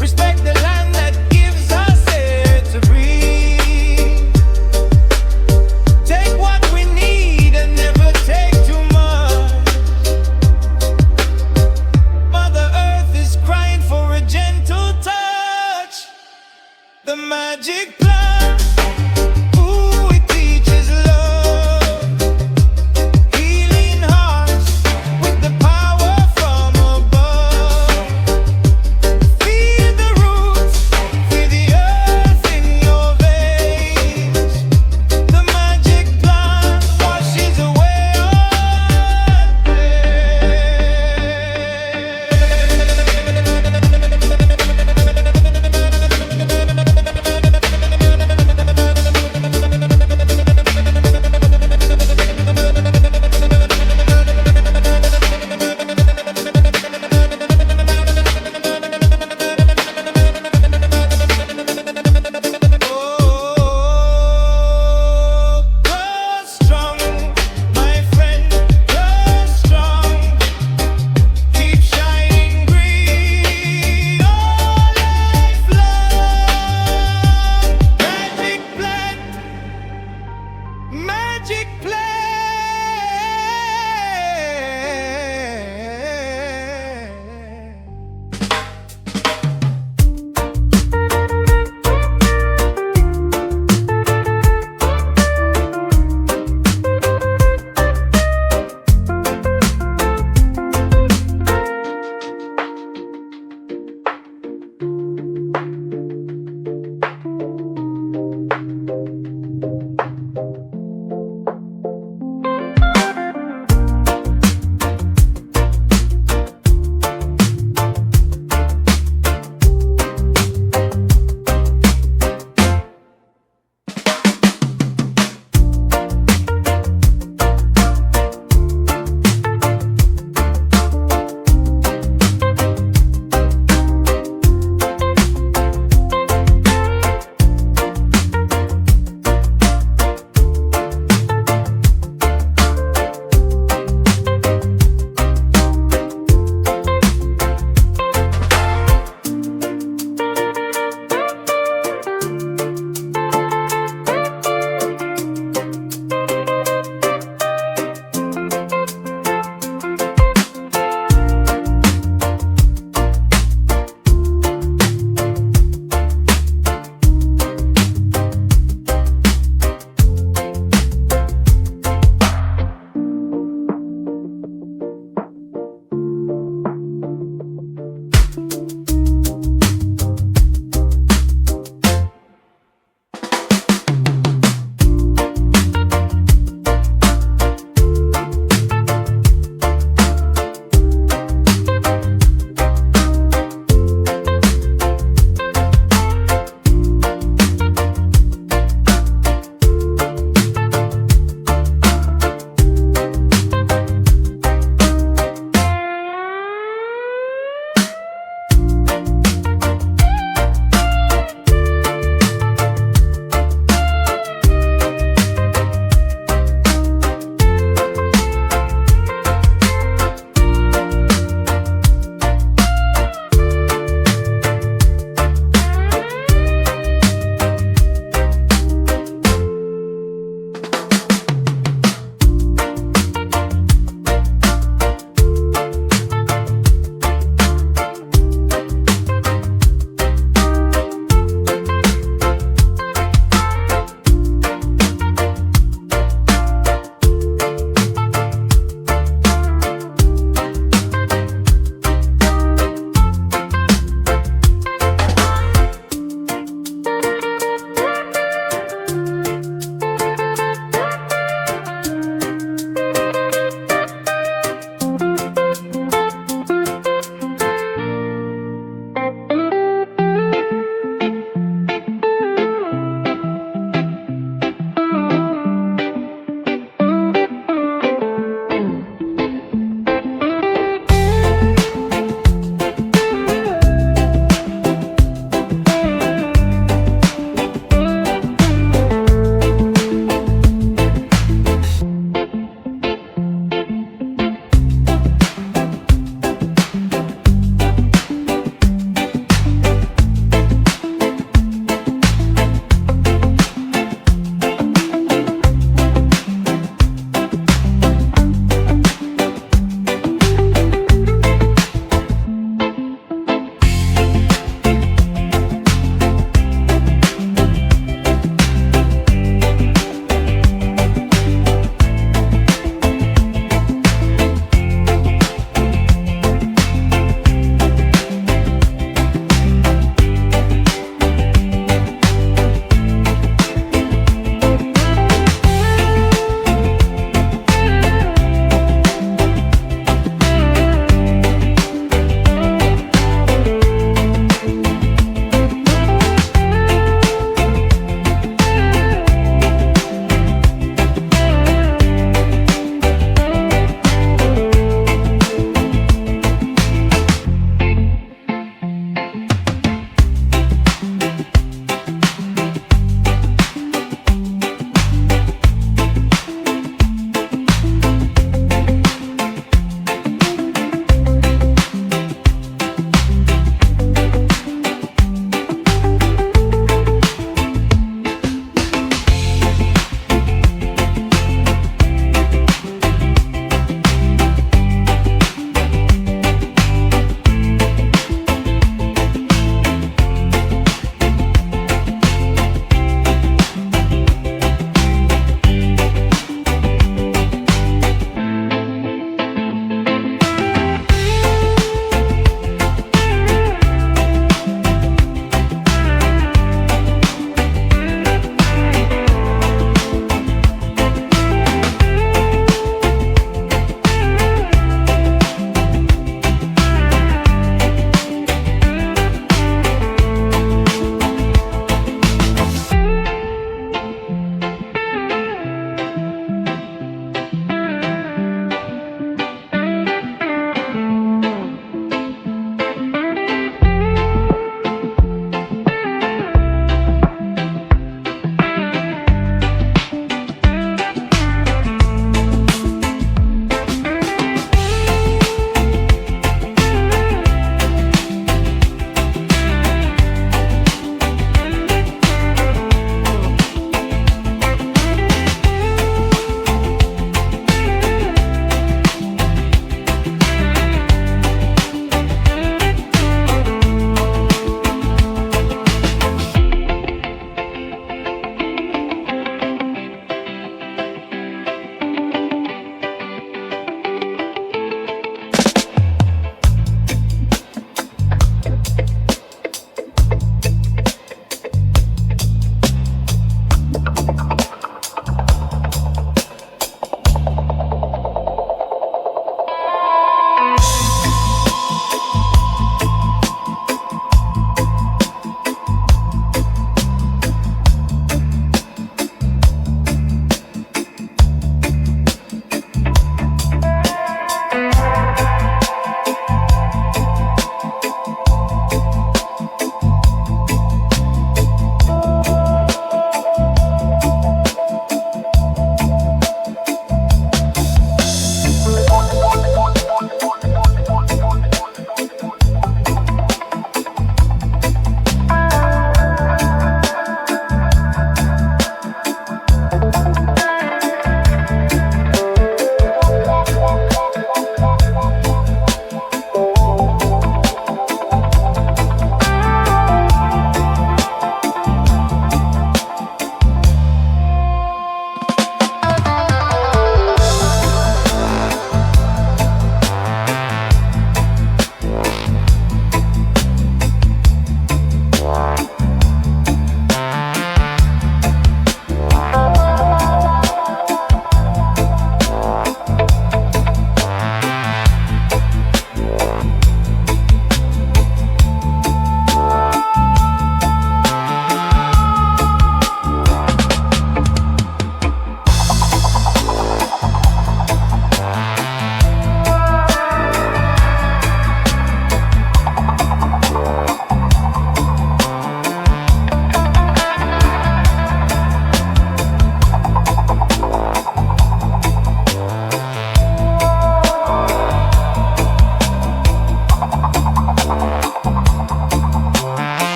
Respect the land that gives us air to breathe.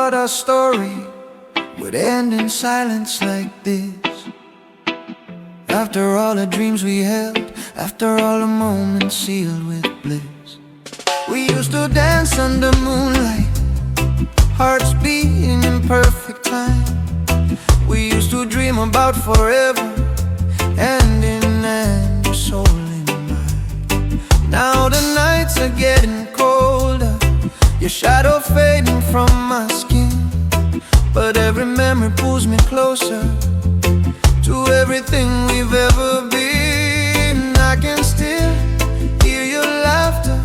thought our story would end in silence like this. After all the dreams we held, after all the moments sealed with bliss. We used to dance under moonlight, hearts beating in perfect time. We used to dream about forever, hand in hand, your soul in mine. Now the nights are getting colder, your shadow fading from my skin. But every memory pulls me closer to everything we've ever been. I can still hear your laughter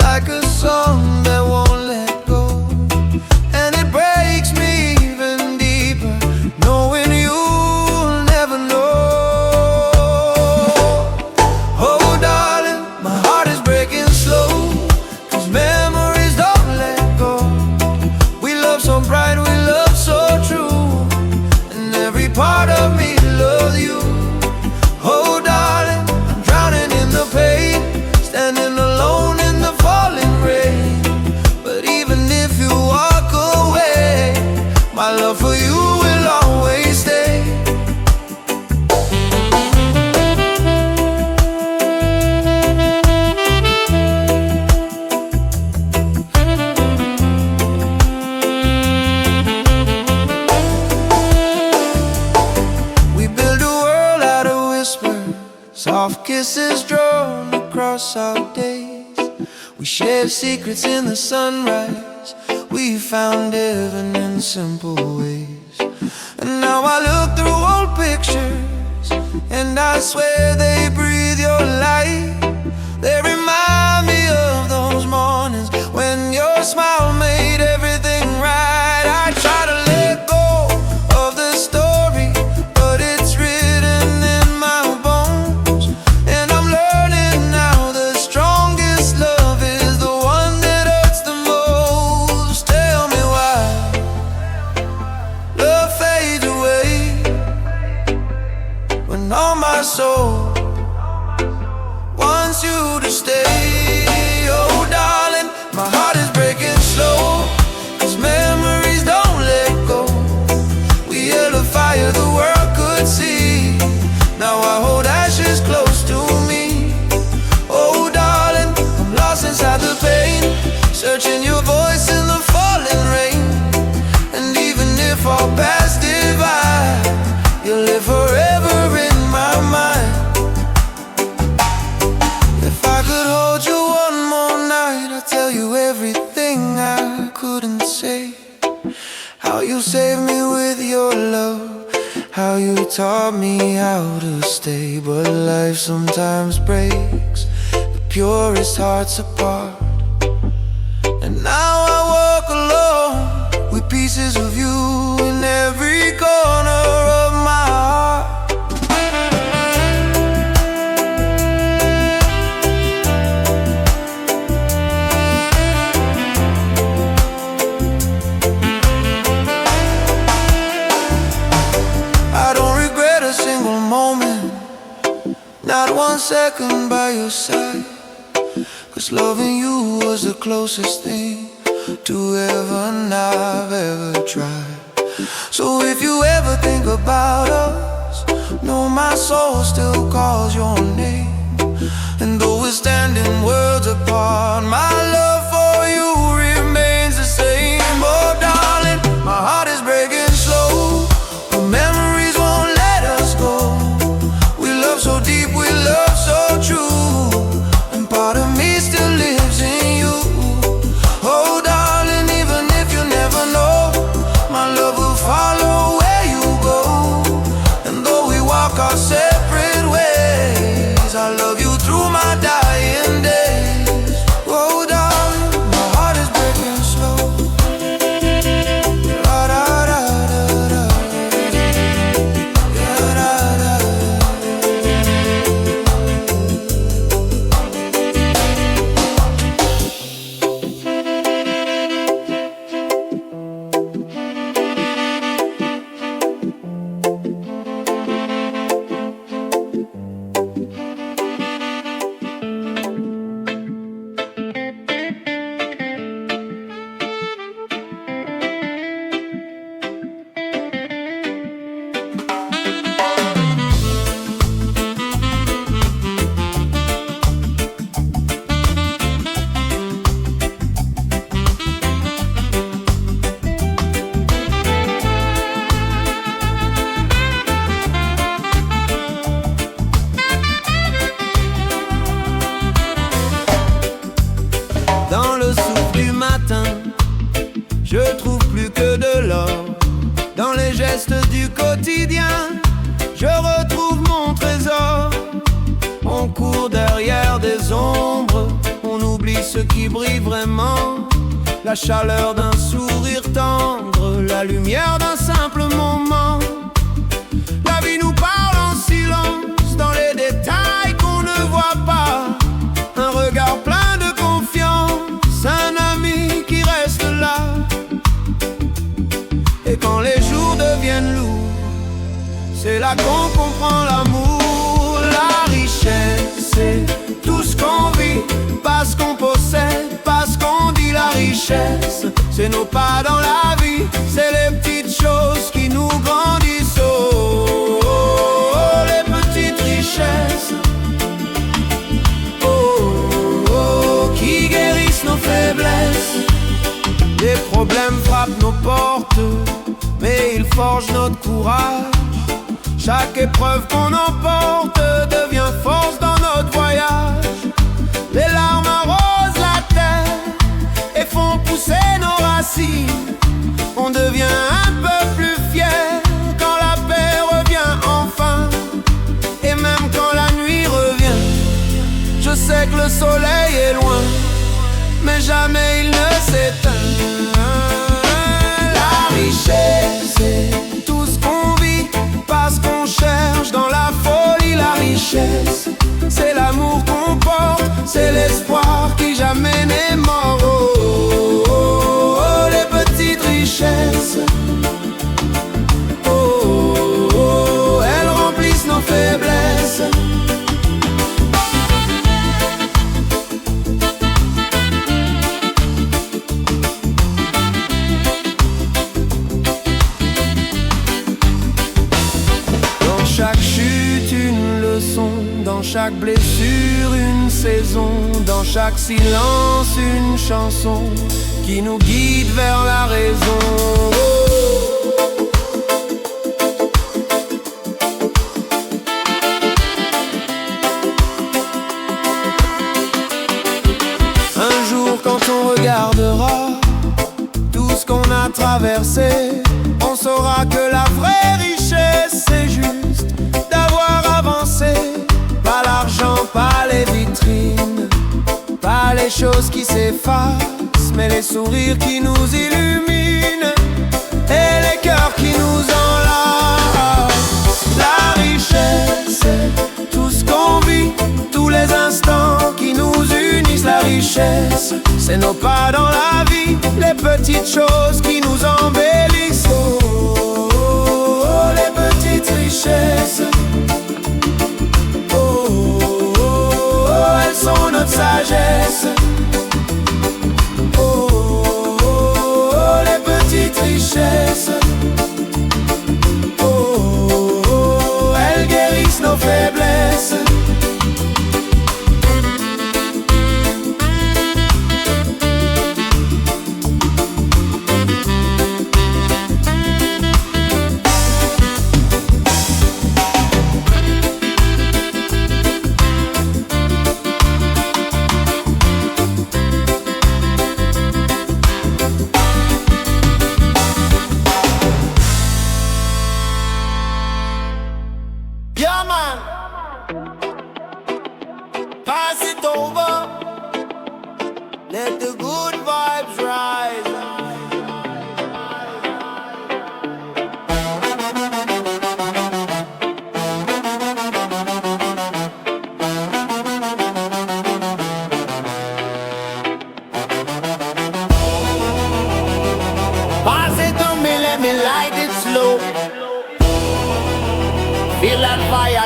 like a song that won't let go. And it breaks me even deeper, knowing you'll never know. Oh darling, my heart is breaking slow, 'cause memories don't let go. We love so bright, we love so true, and every part of me loves you. Oh darling, I'm drowning in the pain, standing alone in the falling rain. But even if you walk away, my love for you will always stay. We build a world out of whispers, soft kisses drawn across our days. We share secrets in the sunrise, we found heaven in simple ways. And now I look through old pictures, and I swear they breathe your light. They remind me of those mornings when your smile made everything right. I try to let go of the story, but it's written in my bones. And I'm learning now the strongest love is the one that hurts the most. Tell me why love fades away when all my soul wants you to stay. Oh darling, my heart is breaking slow, 'cause memories don't let go. We held a fire the world could see, now I hold ashes close to me. Oh darling, I'm lost inside the pain, searching your voice in the falling rain. And even if our paths divide, you'll live forever in my mind. If I could hold you one more night, I'd tell you everything I couldn't say. How you saved me with your love, how you taught me how to stay. But life sometimes breaks the purest hearts apart, and now I walk alone with pieces of you in every corner of my heart. I don't regret a single moment, not 1 second by your side, 'cause loving you was the closest thing to heaven I've ever tried. So if you ever think about us, know my soul still calls your name. And though we're standing worlds apart, my love for you remains the same. Oh darling, my heart is breaking slow, but memories won't let us go. We love so deep, we love so true, and part of me still lives in you. Oh darling, even if you never know, my love will follow where you go. And though we walk our separate ways, I love you through my dying days. les ombres, on oublie ce qui brille vraiment. La chaleur d'un sourire tendre, la lumière d'un simple moment. La vie nous parle en silence, dans les détails qu'on ne voit pas. Un regard plein de confiance, un ami qui reste là. Et quand les jours deviennent lourds, c'est là qu'on comprend l'amour. La richesse, c'est tout ce qu'on vit, parce qu'on possède, parce qu'on dit la richesse. C'est nos pas dans la vie, c'est les petites choses qui nous grandissent. Oh, oh, oh, les petites richesses. Oh, oh, oh, qui guérissent nos faiblesses. Des problèmes frappent nos portes, mais ils forgent notre courage. Chaque épreuve qu'on emporte devient force dans notre voyage. Les larmes arrosent la terre et font pousser nos racines. On devient un peu plus fier quand la paix revient enfin. Et même quand la nuit revient, je sais que le soleil est loin, mais jamais il ne s'éteint. La richesse, c'est tout ce qu'on vit, parce qu'on cherche dans la folie la richesse. C'est l'amour qu'on porte, c'est l'espoir qui jamais n'est mort. Oh, oh, oh, oh, les petites richesses. Oh, oh, oh, elles remplissent nos faiblesses. Dans chaque blessure, une saison. Dans chaque silence, une chanson qui nous guide vers la raison. Un jour, quand on regardera tout ce qu'on a traversé, on saura que la vraie richesse, c'est juste d'avoir avancé. Pas l'argent, pas les vitrines, pas les choses qui s'effacent, mais les sourires qui nous illuminent et les cœurs qui nous enlacent. La richesse, c'est tout ce qu'on vit, tous les instants qui nous unissent. La richesse, c'est nos pas dans la vie, les petites choses qui nous embellissent. Oh, oh, oh, oh, les petites richesses. Elles sont notre sagesse. Oh, oh, oh, oh, les petites richesses. Oh, oh, oh, elles guérissent nos faiblesses.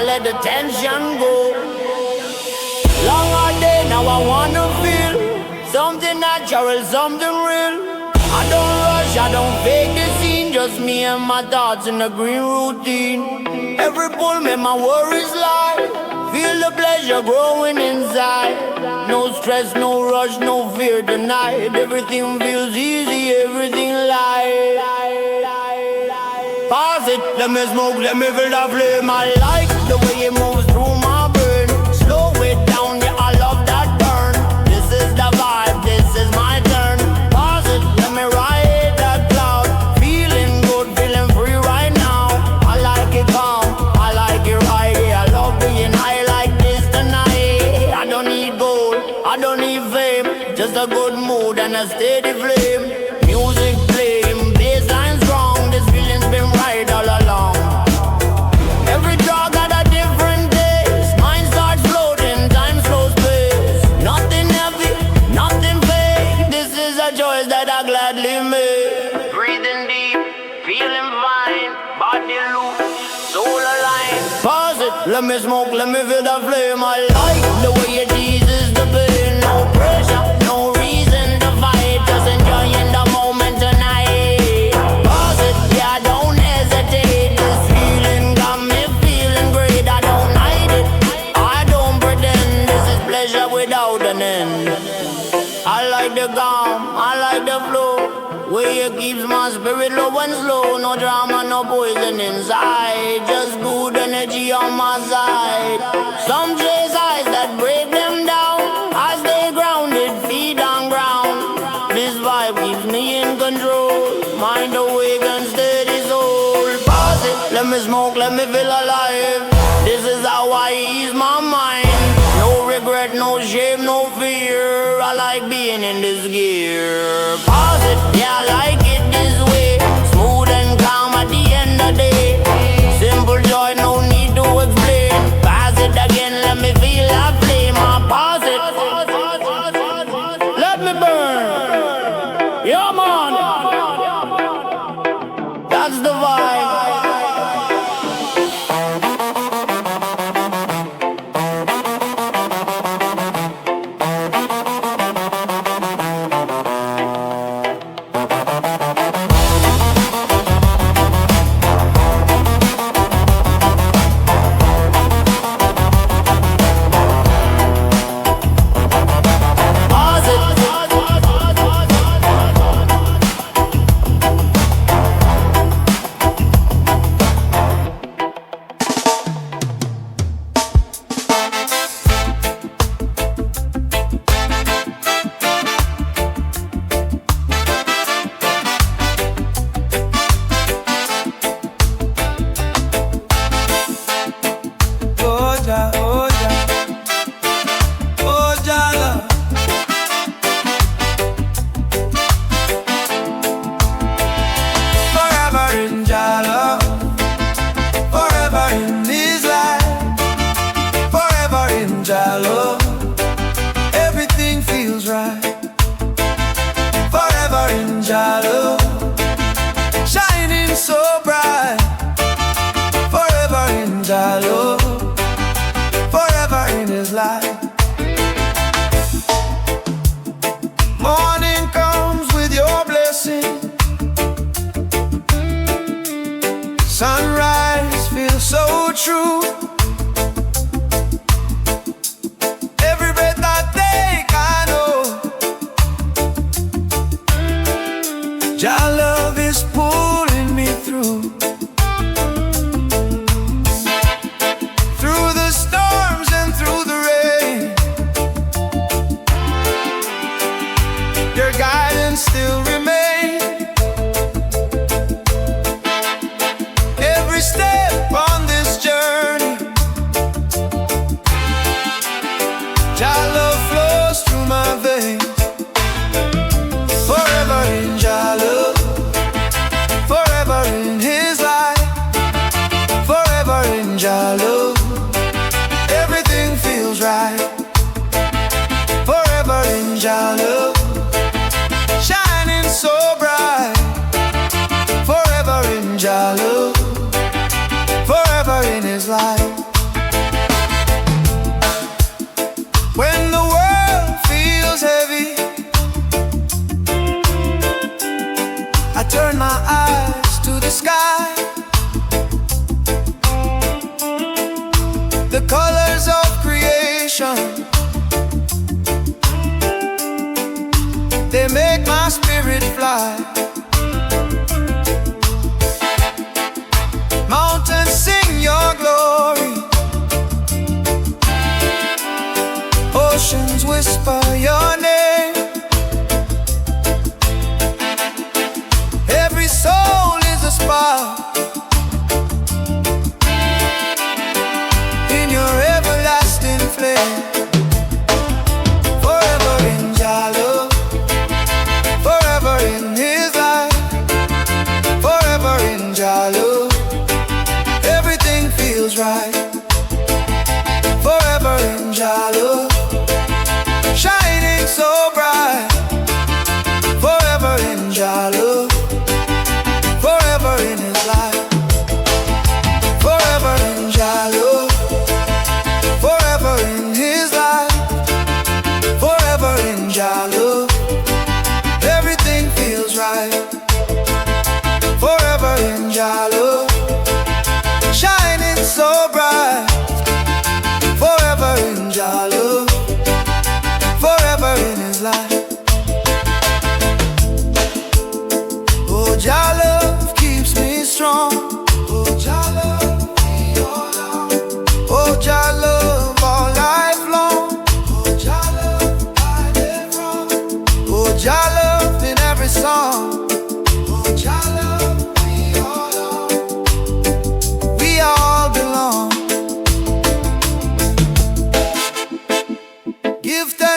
Let the tension go. Long hard day, now I wanna feel something natural, something real. I don't rush, I don't fake the scene, just me and my thoughts in the green routine. Every pull make my worries lie. Feel the pleasure growing inside. No stress, no rush, no fear tonight. Everything feels easy, everything light. Pass it, let me smoke, let me feel the flame. I like the way it moves through my brain. Slow it down, yeah, I love that burn. This is the vibe, this is my turn. Pass it, let me ride that cloud. Feeling good, feeling free right now. I like it calm, I like it right. Yeah, I love being high like this tonight. I don't need gold. just a good mood and a steady flame. Music playing, bassline strong. This feeling's been right all along. Every drug got a different taste. Mind starts floating, time slows pace. Nothing heavy, nothing fake. This is a choice that I gladly make. Breathing deep, feeling fine. Body loose, soul aligned. Pause it, let me smoke, let me feel the flame. I like the way it eases the pain. No pressure, no reason to fight. Just enjoying the moment tonight. Pause it, yeah, don't hesitate. This feeling got me feeling great. I don't hide it, I don't pretend. This is pleasure without an end. I like the calm, I like the flow. Way it keeps my spirit low and slow. No drama, no poison inside. Just good energy on my side. Some chase eyes that break them down. I stay grounded, feet on ground. This vibe keeps me in control. Mind awake and steady soul. Pause it, let me smoke, let me feel alive. This is how I ease my mind. No regret, no shame, no fear. I like being in this gear. Pause it, yeah, I like it this way. Smooth and calm at the end of the day. Simple joy, no need to explain. Pass it again, let me feel that flame. I pause it, let me burn. Yeah, man, that's the vibe. Sunrise feels so true. Every breath I take, I know Jah love is pulling me through. Through the storms and through the rain, your guidance still remains. Every step on this journey, Jah love flows through my veins. Forever in Jah love, forever in His light. Forever in Jah love, everything feels right. Forever in Jah love, shining so bright. Forever in Jah love, forever in His light. When the world feels heavy, I turn my eyes to the sky. The colors of creation, they make my spirit fly. Mountains sing your glory, oceans whisper your name. Every soul is a spark in your everlasting flame. Forever in Jah love,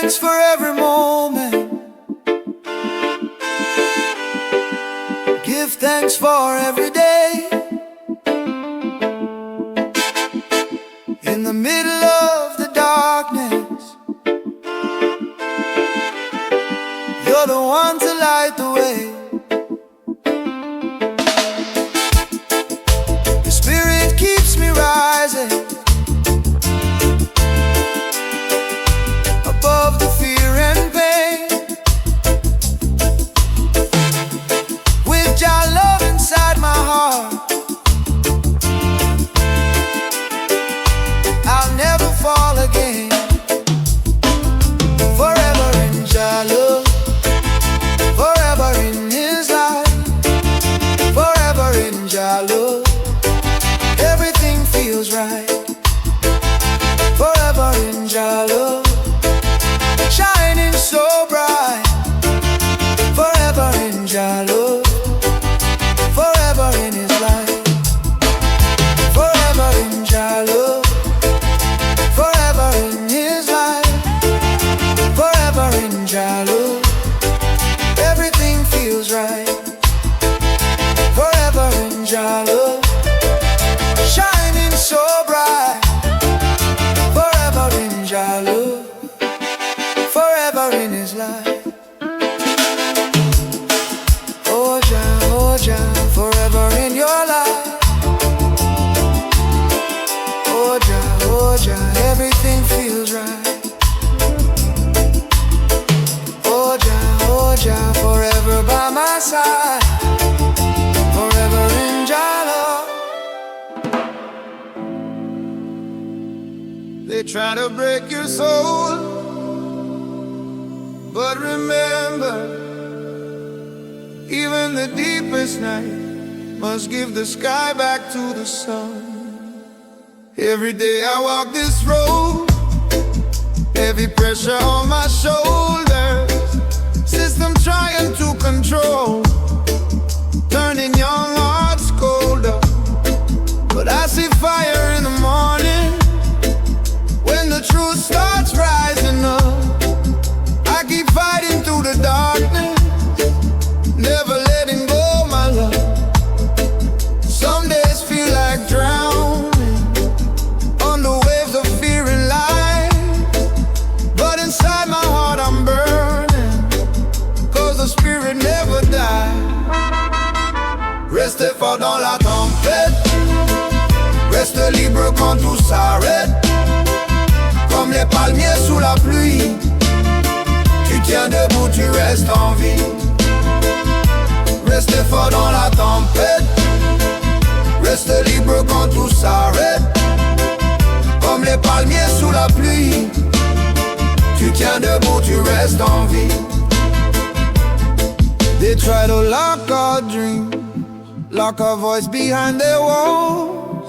thanks for every moment. Give thanks for every day. In the middle of the darkness, you're the one to light the way. Your spirit keeps me rising above the fear and pain. With your love inside my heart, I'll never fall again. Forever in your love, forever in His light, forever in your love. Everything feels right. Forever in your love, shining so bright. Forever in your love, forever in His light. Forever in your love, forever in His light. Forever in your love, everything feels right. Forever in your love, shining so bright. Forever in your love, forever in His light. Oh Jah, forever in your light. Oh Jah, everything feels right. Oh Jah, forever by my side. Forever in your love. They try to break your soul, but remember, even the deepest night must give the sky back to the sun. Every day I walk this road, heavy pressure on my shoulders, system trying to control, turning young hearts colder. But I see fire in the morning, when the truth starts rising up. I keep fighting through the darkness, never letting go, my love. Some days feel like drowning under waves of fear and light, but inside my heart I'm burning, cause the spirit never dies. Restez fort dans la tempête, reste libre quand tout s'arrête. Comme les palmiers sous la pluie, tu tiens debout, tu restes en vie. Reste fort dans la tempête, reste libre quand tout s'arrête. Comme les palmiers sous la pluie, tu tiens debout, tu restes en vie. They try to lock our dreams, lock our voice behind their walls,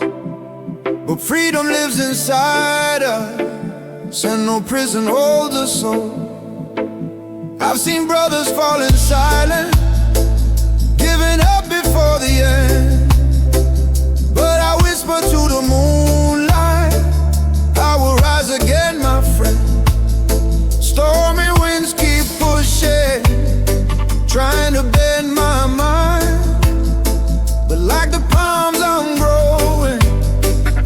but freedom lives inside us, and no prison holds us soul. I've seen brothers falling silent, giving up before the end, but I whisper to the moonlight, I will rise again, my friend. Stormy winds keep pushing, trying to bend my mind, but like the palms I'm growing,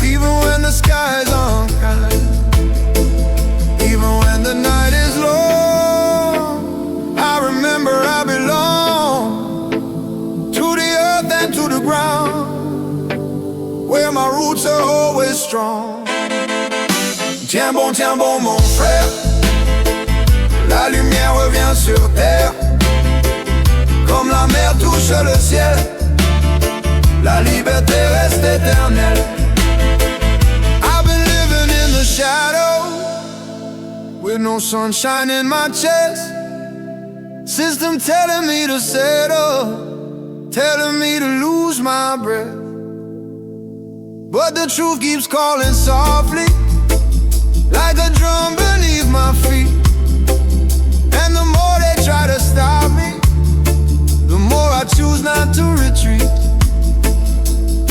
even when the sky's unkind, even when the night is long. I remember I belong to the earth and to the ground, where my roots are always strong. Tiens bon mon frère, la lumière revient sur terre, comme la mer touche le ciel, la liberté reste éternelle. I've been living in the shadow, with no sunshine in my chest, system telling me to settle, telling me to lose my breath, but the truth keeps calling softly, like a drum beneath my feet. And the more they try to stop me, the more I choose not to retreat.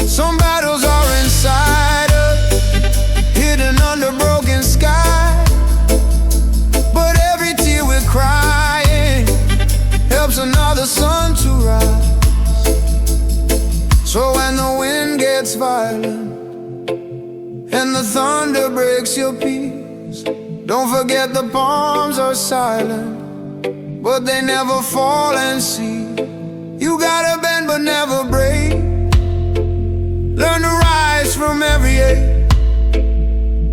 Some battles are inside us, hidden under broken sky, but every thunder breaks your peace. Don't forget the palms are silent, but they never fall and see. You gotta bend but never break. Learn to rise from every ache.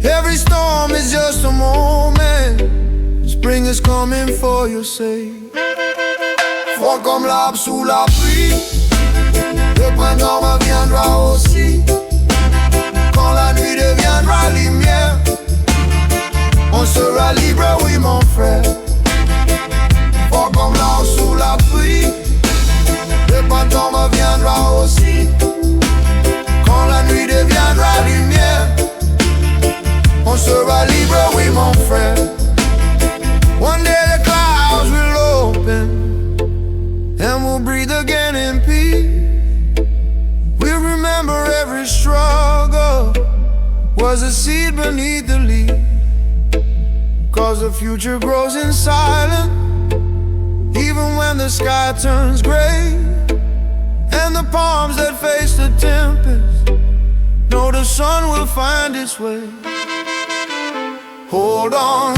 Every storm is just a moment. Spring is coming for your sake. Froid comme l'arbre sous la pluie, le printemps reviendra aussi. Quand la nuit deviendra lumière, on sera libre, oui mon frère. Froid comme l'arbre sous la pluie, le printemps reviendra aussi. Quand la nuit deviendra lumière, on sera libre, oui mon frère. One day the clouds will open and we'll breathe again in peace. We'll remember every struggle was a seed beneath the leaf. Cause the future grows in silence, even when the sky turns gray. And the palms that face the tempest know the sun will find its way. Hold on,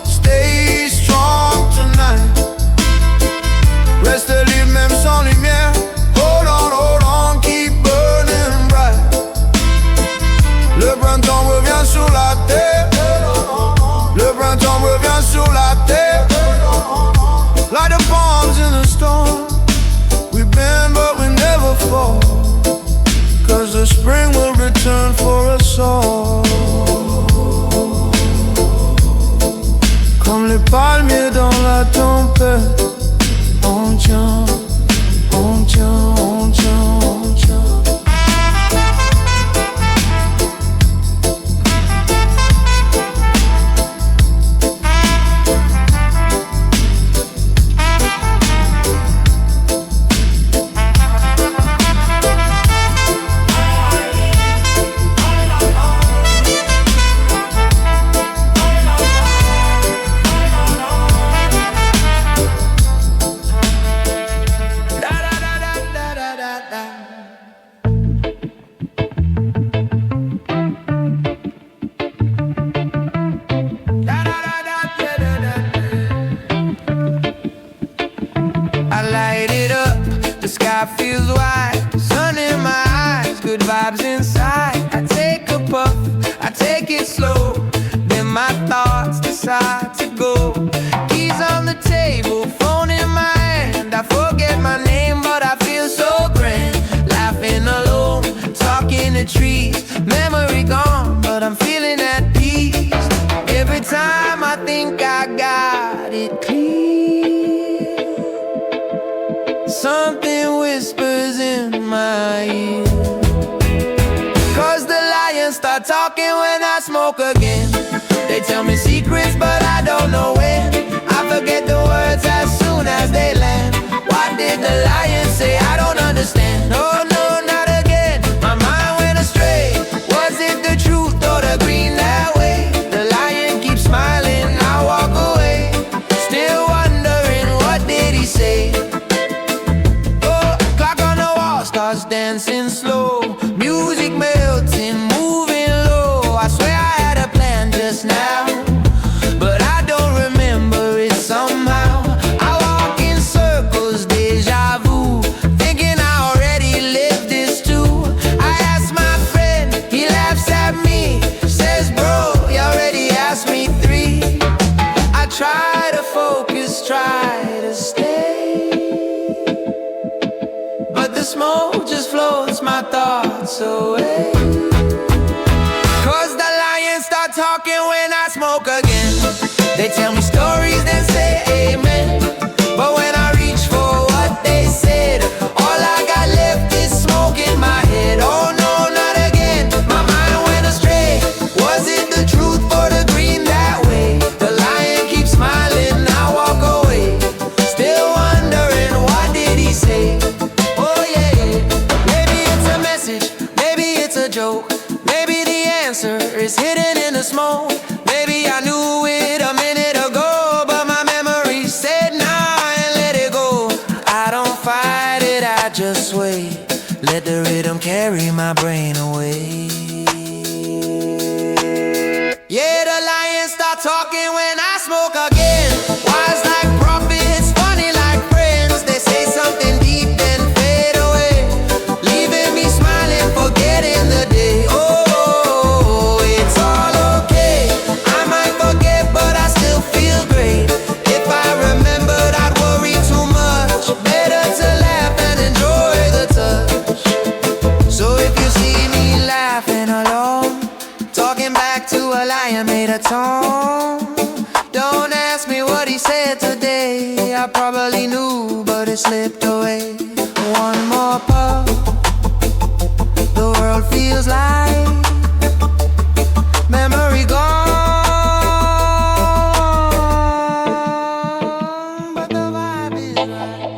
stay strong tonight. Reste libre même sans lumière. Hold on, keep burning bright. Le printemps revient sur la terre. Le printemps revient sur la terre. Like the palms in the storm, we bend but we never fall. Cause the spring will return for us all. Comme les palmiers dans la tempête, on tient, on tient, on tient, on tient. I feels wide, sun in my eyes, good vibes inside. I take a puff, I take it slow, then my thoughts decide to go. Keys on the table, phone in my hand. I forget my name, but I feel so grand. Laughing alone, talking to trees. Memory gone, but I'm feeling at peace. Every time I think I got it clear, something whispers in my ear. Cause the lions start talking when I smoke again. They tell me secrets but I don't know when. I forget the words as soon as they land. What did the lion say? I don't understand. Oh no, not again. My mind went astray. Was it the truth or the green that way? The lion keeps smiling, I walk away, still wondering what did he say. Starts dancing slow, music melting, moving low. I swear I had a plan just now, but I don't remember it somehow. I walk in circles, deja vu, thinking I already lived this too. I ask my friend, he laughs at me, says bro, you already asked me 3. I try to focus, try to stay, but the smoke just floats my thoughts away. Cause the lions start talking when I smoke again. They tell me stories, then say amen. But when I reach for what they said, all I got left is smoke in my head. Oh no, not again. My mind went astray. Was it the truth or the green that way? The lion keeps smiling, I walk away, still wondering what did he say. Maybe the answer is hidden in the smoke. Maybe I knew it a minute ago, but my memory said nah and let it go. I don't fight it, I just wait, let the rhythm carry my brain away. start talking when I smoke again. Wise like prophets, funny like friends. They say something deep then fade away, leaving me smiling, forgetting the day. Oh, it's all okay. I might forget, but I still feel great. If I remembered, I'd worry too much. Better to laugh and enjoy the touch. So if you see me laughing alone, talking back to a lie I made a tone, don't ask me what he said today. I probably knew, but it slipped away. One more puff, the world feels like memory gone, but the vibe is right.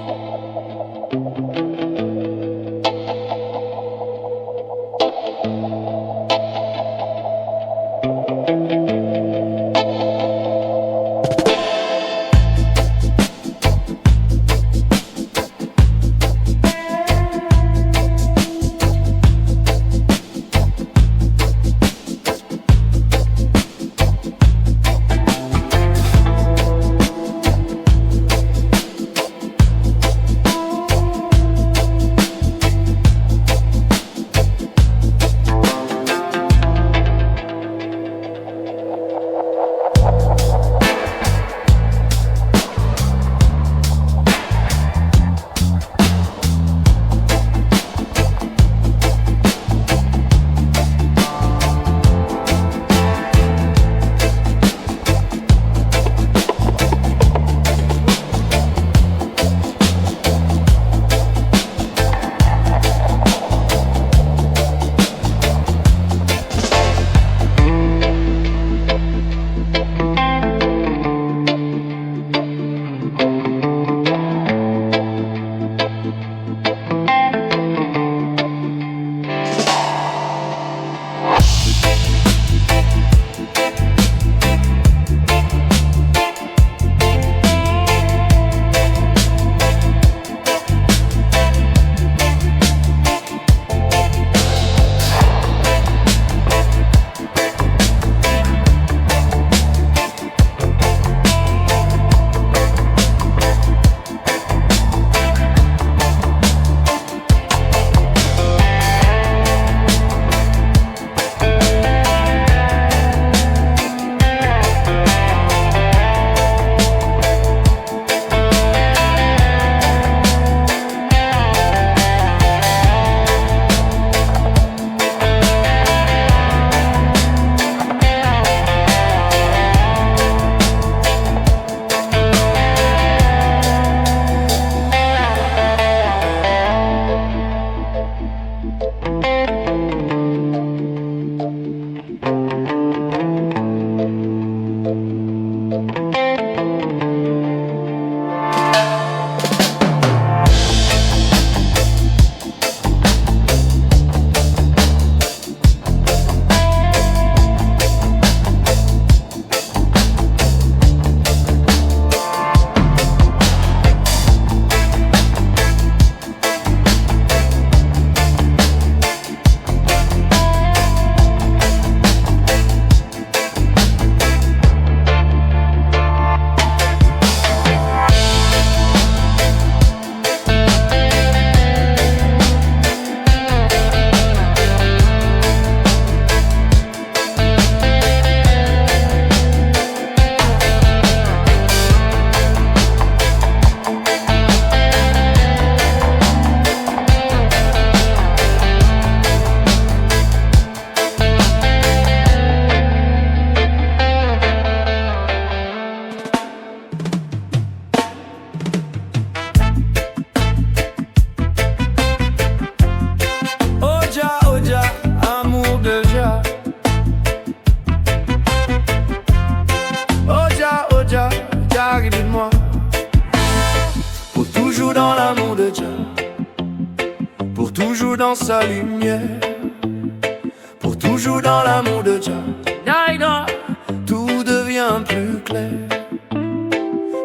dans sa lumière, pour toujours dans l'amour de Dieu. Tout devient plus clair,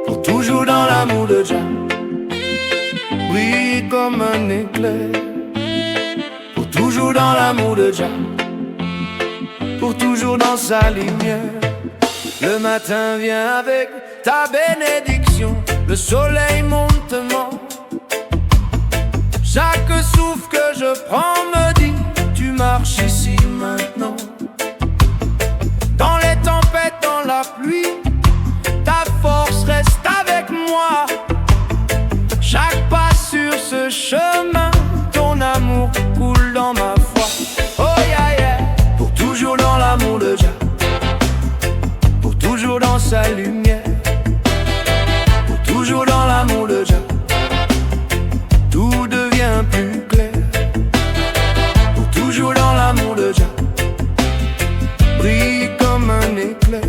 pour toujours dans l'amour de Dieu. Brille comme un éclair, pour toujours dans l'amour de Dieu, pour toujours dans sa lumière. Le matin vient avec ta bénédiction, le soleil monte, chaque souffle que je prends me dit, tu marches ici maintenant. Dans les tempêtes, dans la pluie, ta force reste avec moi. Chaque pas sur ce chemin, ton amour coule dans ma foi. Oh yeah yeah, pour toujours dans l'amour de Jah, pour toujours dans sa lumière, pour toujours dans l'amour de Jah, tout devient plus clair. Pour toujours dans l'amour de Jah, brille comme un éclair.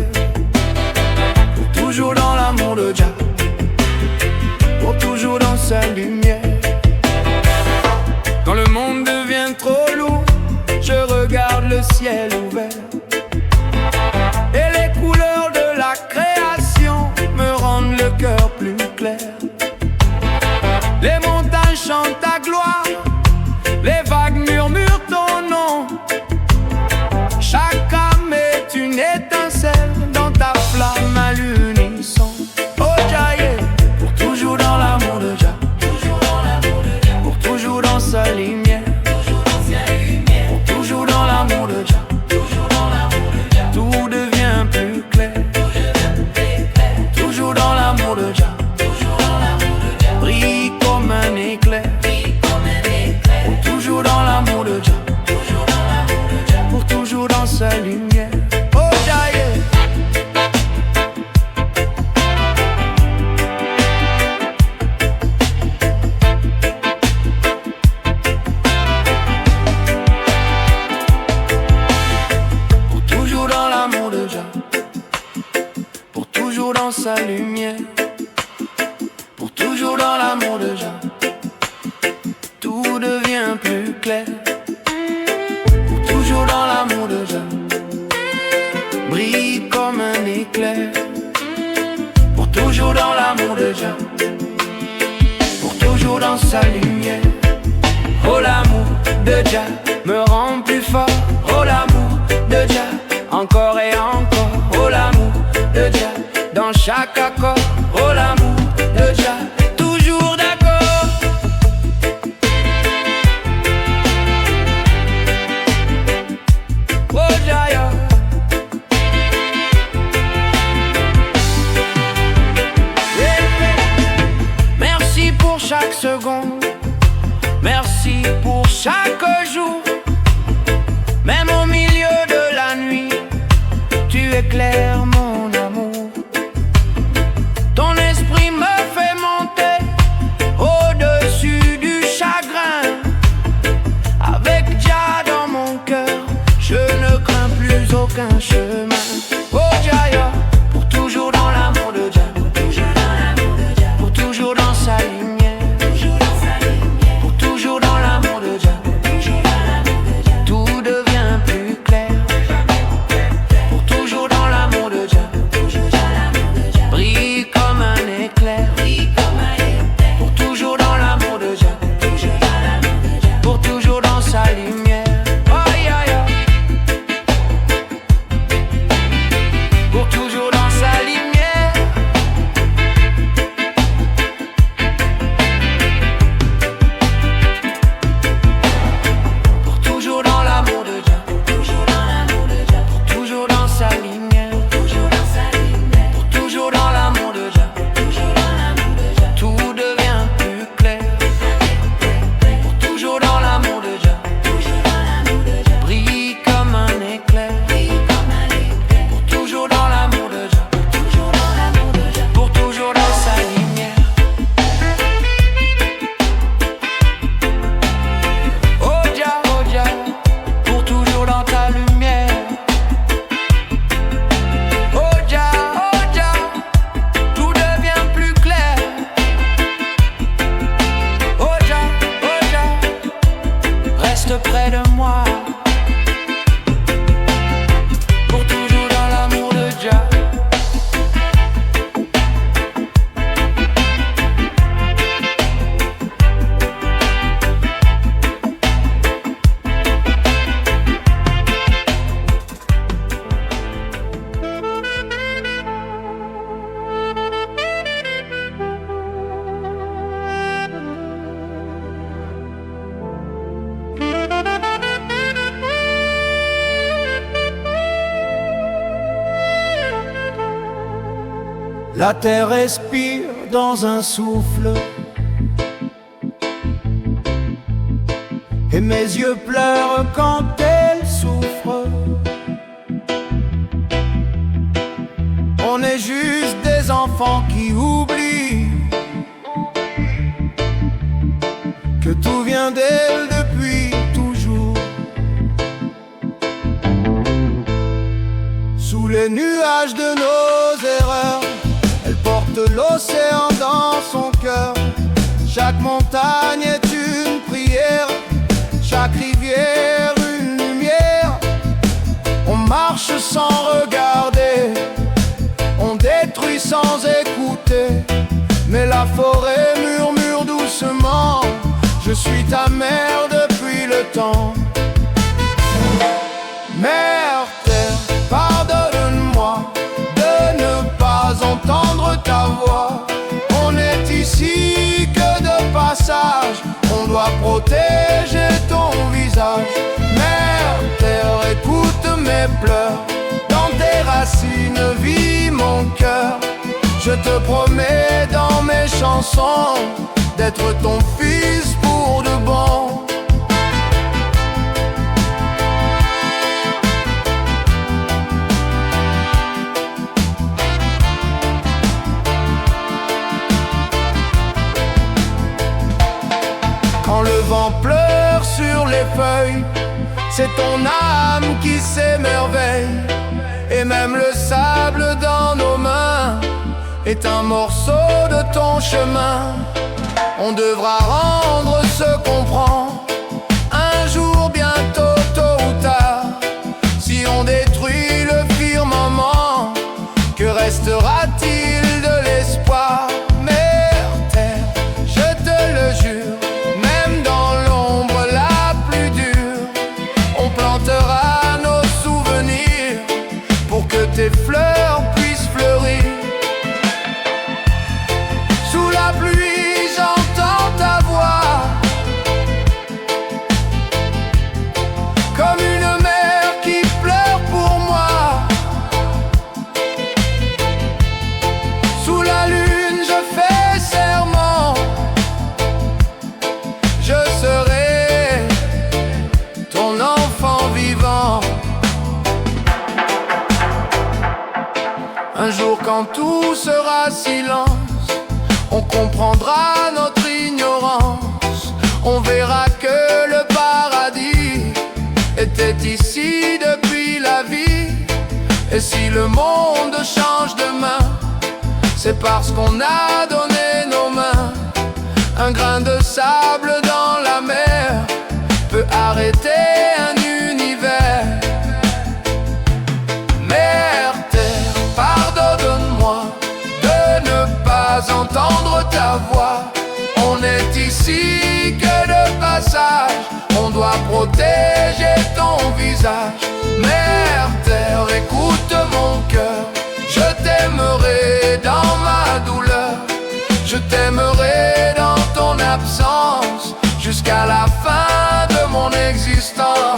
Pour toujours dans l'amour de Jah, pour toujours dans sa lumière. Quand le monde devient trop lourd, je regarde le ciel ouvert, et les couleurs de la création me rendent le cœur plus clair. Les montagnes chantent ta gloire, les vagues murmurent ton nom. Chaque âme est une étincelle dans ta flamme à l'unisson. Oh Jah, yeah, pour toujours dans l'amour de Jah, pour toujours dans sa lumière, pour toujours dans l'amour de Jah, tout devient plus clair. Toujours dans l'amour de Jah, brille comme un éclair. Pour toujours dans l'amour de Jah, pour toujours dans sa lumière. Oh Jah, yeah. Pour toujours dans l'amour de Jah, pour toujours dans sa lumière, pour toujours dans l'amour de Jah, tout devient plus clair. Pour toujours dans l'amour de Jah, brille comme un éclair. Pour toujours dans l'amour de Jah, pour toujours dans sa lumière. Oh l'amour de Jah me rend plus fort. Oh l'amour de Jah, encore et encore. Oh l'amour de Jah, dans chaque accord. Oh l'amour de Jah, toujours d'accord. Oh Jah, yeah. Merci pour chaque seconde, merci pour chaque jour. Même au milieu de la nuit, tu éclaires mon amour. Ton esprit me fait monter au-dessus du chagrin. Avec Jah dans mon cœur, je ne crains plus aucun chemin. Oh Jah, yeah, pour toujours dans l'amour de Jah, pour toujours dans sa lumière, La terre respire dans un souffle, et mes yeux pleurent quand elle souffre. On est juste des enfants qui oublient que tout vient d'elle depuis toujours. Sous les nuages de nos erreurs, elle porte l'océan dans son cœur. Chaque montagne est une prière, chaque rivière une lumière. On marche sans regarder, on détruit sans écouter, mais la forêt murmure doucement: je suis ta mère depuis le temps. Mère terre, pardonne-moi de ne pas entendre ta voix. On est ici que de passage, on doit protéger ton visage. Mère terre, écoute mes pleurs, dans tes racines vit mon cœur. Je te promets dans mes chansons d'être ton fils pour de bon. Quand le vent pleure sur les feuilles, c'est ton âme qui s'émerveille. Et même le sable dans nos mains est un morceau de ton chemin. On devra rendre ce qu'on prend un jour bientôt, tôt ou tard. Si on détruit le firmament, que restera-t-il de l'espoir? Mère terre, je te le jure, même dans l'ombre la plus dure, on plantera nos souvenirs pour que tes fleurs puissent fleurir. Sous la pluie, j'entends ta voix, comme une mère qui pleure pour moi. Sous la lune, je fais serment, je serai ton enfant vivant. Un jour quand tout sera silence, on comprendra notre ignorance. On verra que le paradis était ici depuis la vie. Et si le monde change de main, c'est parce qu'on a donné nos mains. Un grain de sable dans la mer peut arrêter un univers. Mère terre, pardonne-moi de ne pas entendre ta voix. On est ici que de passage, on doit protéger ton visage. Mère terre, écoute mon cœur, je t'aimerai dans ma douleur, je t'aimerai dans ton absence, jusqu'à la fin de mon existence.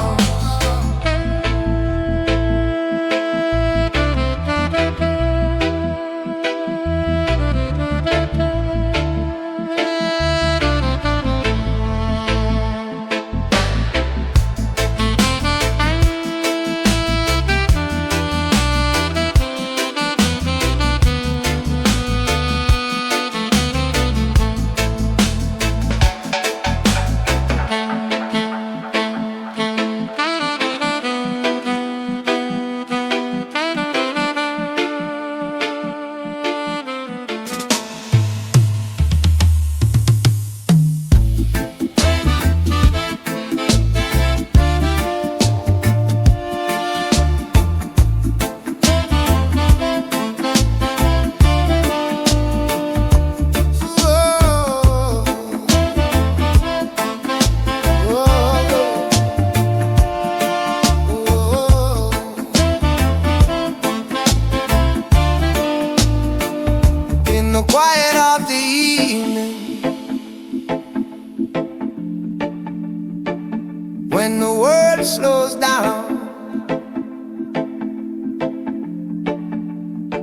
When the world slows down,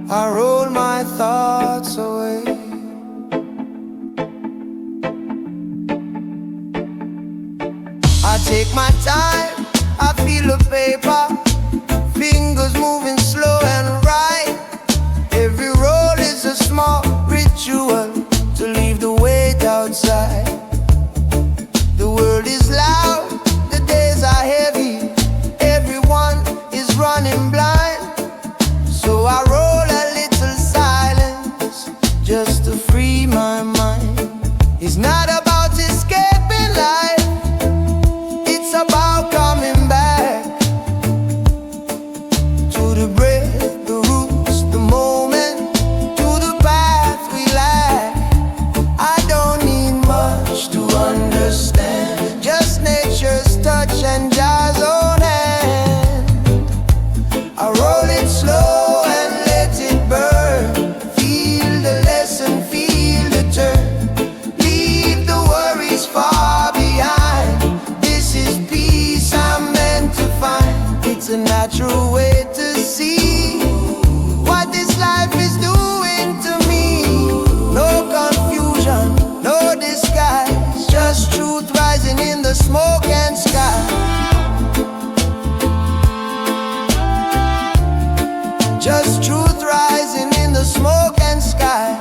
I roll my thoughts away. I take my time, I feel the paper, fingers moving slow and right. Every roll is a small ritual to leave the weight outside. The world is loud, the days are heavy, everyone is running blind. So I roll a little silence just to free my mind. It's not about escaping life, it's about coming back to the breath, the roots, the moment, to the path we lack. I don't need much to understand, just nature's touch and Jah's own hand. I roll it slow and let it burn. Feel the lesson, feel the turn. Leave the worries far behind. This is peace I'm meant to find. It's a natural way to see what this life is doing to me. No confusion, no disguise, just truth rising in the smoke and sky. Just truth rising in the smoke and sky.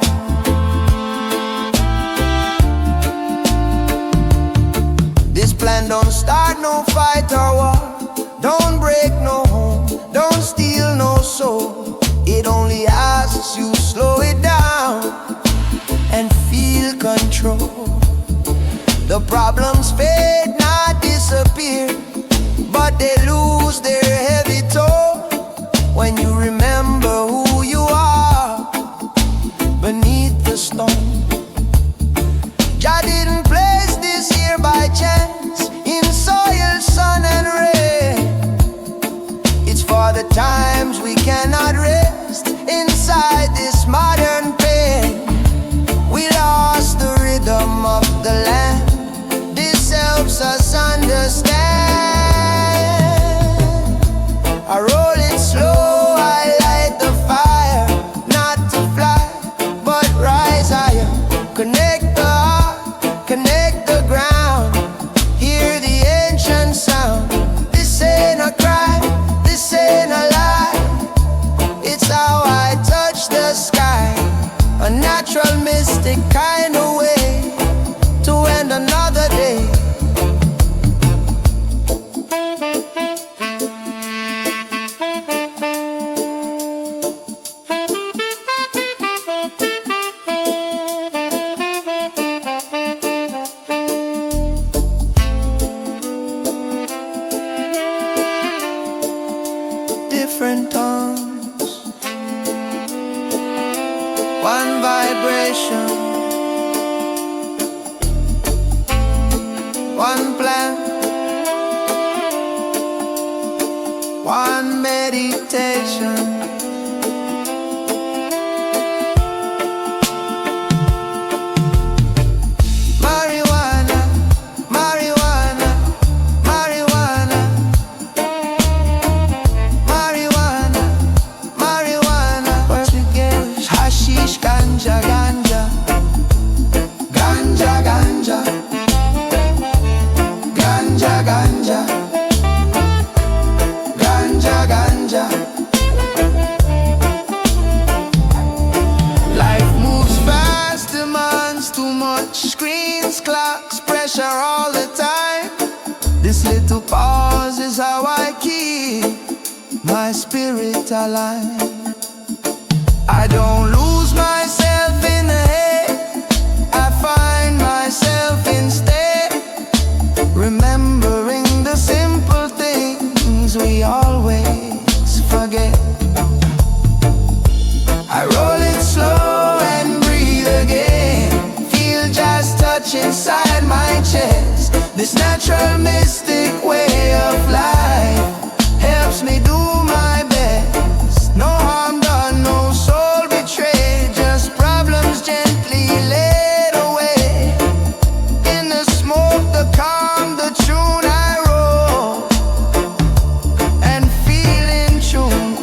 This plan don't start no fight or war, don't break no home, don't steal no soul. It only asks you slow it down and feel control. The problems fade, not disappear, but they lose their heavy toll when you remember who you are beneath the stone. Jah didn't place this here by chance in soil, sun and rain. It's for the times we cannot rest inside this modern pain. We lost the rhythm of the land, this helps us understand. I roll it slow, I light the fire, not to fly, but rise higher. Connect the heart, connect the ground, hear the ancient sound. This ain't a cry, this ain't a lie, it's how I touch the sky. A natural mystic kind of way to end another day. Different tongues, one vibration, one plan, one meditation. Marijuana, marijuana, marijuana, marijuana, marijuana. Where we get hashish, ganja, ganja, ganja, ganja, ganja, ganja, ganja, ganja. Life moves fast, demands too much. Screens, clocks, pressure all the time. This little pause is how I keep my spirit alive. I don't lose myself in the head, I find myself instead, remembering the simple things we always forget. I roll it slow and breathe again, feel just touch inside my chest. This natural mystic way of life helps me do my best. No harm done, no soul betrayed, just problems gently laid away. In the smoke, the calm, the tune I roll and feel in tune.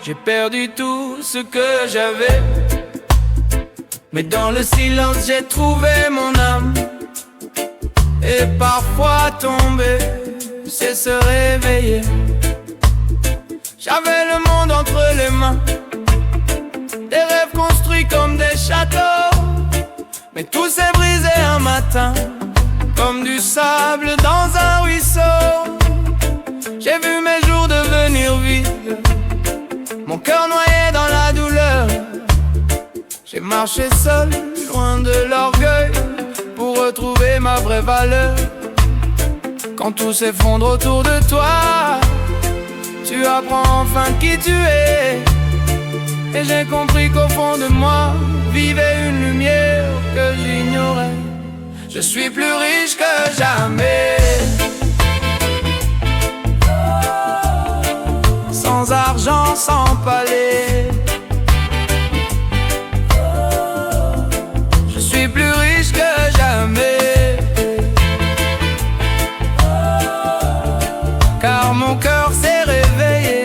j'ai perdu tout ce que j'avais. Mais dans le silence j'ai trouvé mon âme. Et parfois tomber, c'est se réveiller. J'avais le monde entre les mains, des rêves construits comme des châteaux. Mais tout s'est brisé un matin, comme du sable dans un ruisseau. J'ai vu mes jours devenir vides, mon cœur noyé dans la douleur. J'ai marché seul, loin de l'orgueil, pour retrouver ma vraie valeur. Quand tout s'effondre autour de toi, tu apprends enfin qui tu es. Et j'ai compris qu'au fond de moi vivait une lumière que j'ignorais. Je suis plus riche que jamais, sans argent, sans palais. Je suis plus riche que jamais, car mon cœur s'est réveillé.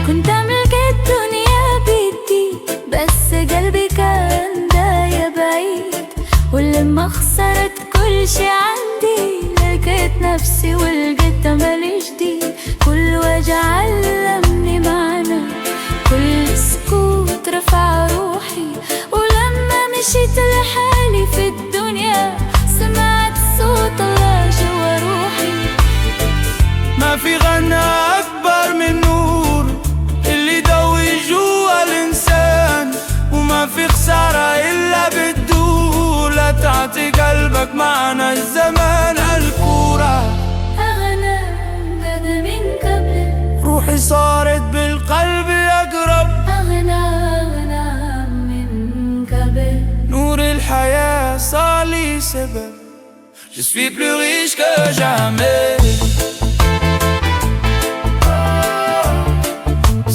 كنت أملك الدنيا بيدي بس قلبي كان دايب بعيد. ولما خسرت كل شي عندي لقيت نفسي ولقيت أمل جديد. كل وجع علمني معنى، كل سكوت رفع روحي. ولما مشيت لحالي في الدنيا سمعت صوت الله جوا روحي. ما في غنى أكبر من نور اللي ضوي جوا الإنسان. وما في خسارة إلا بتدور، لا تعطي قلبك معنى الزمان. الكورة أغنى أغنى من قبل، روحي صارت بالقلب أقرب. أغنى أغنى من قبل، نور الحياة صار لي سبب. Je suis plus riche que jamais,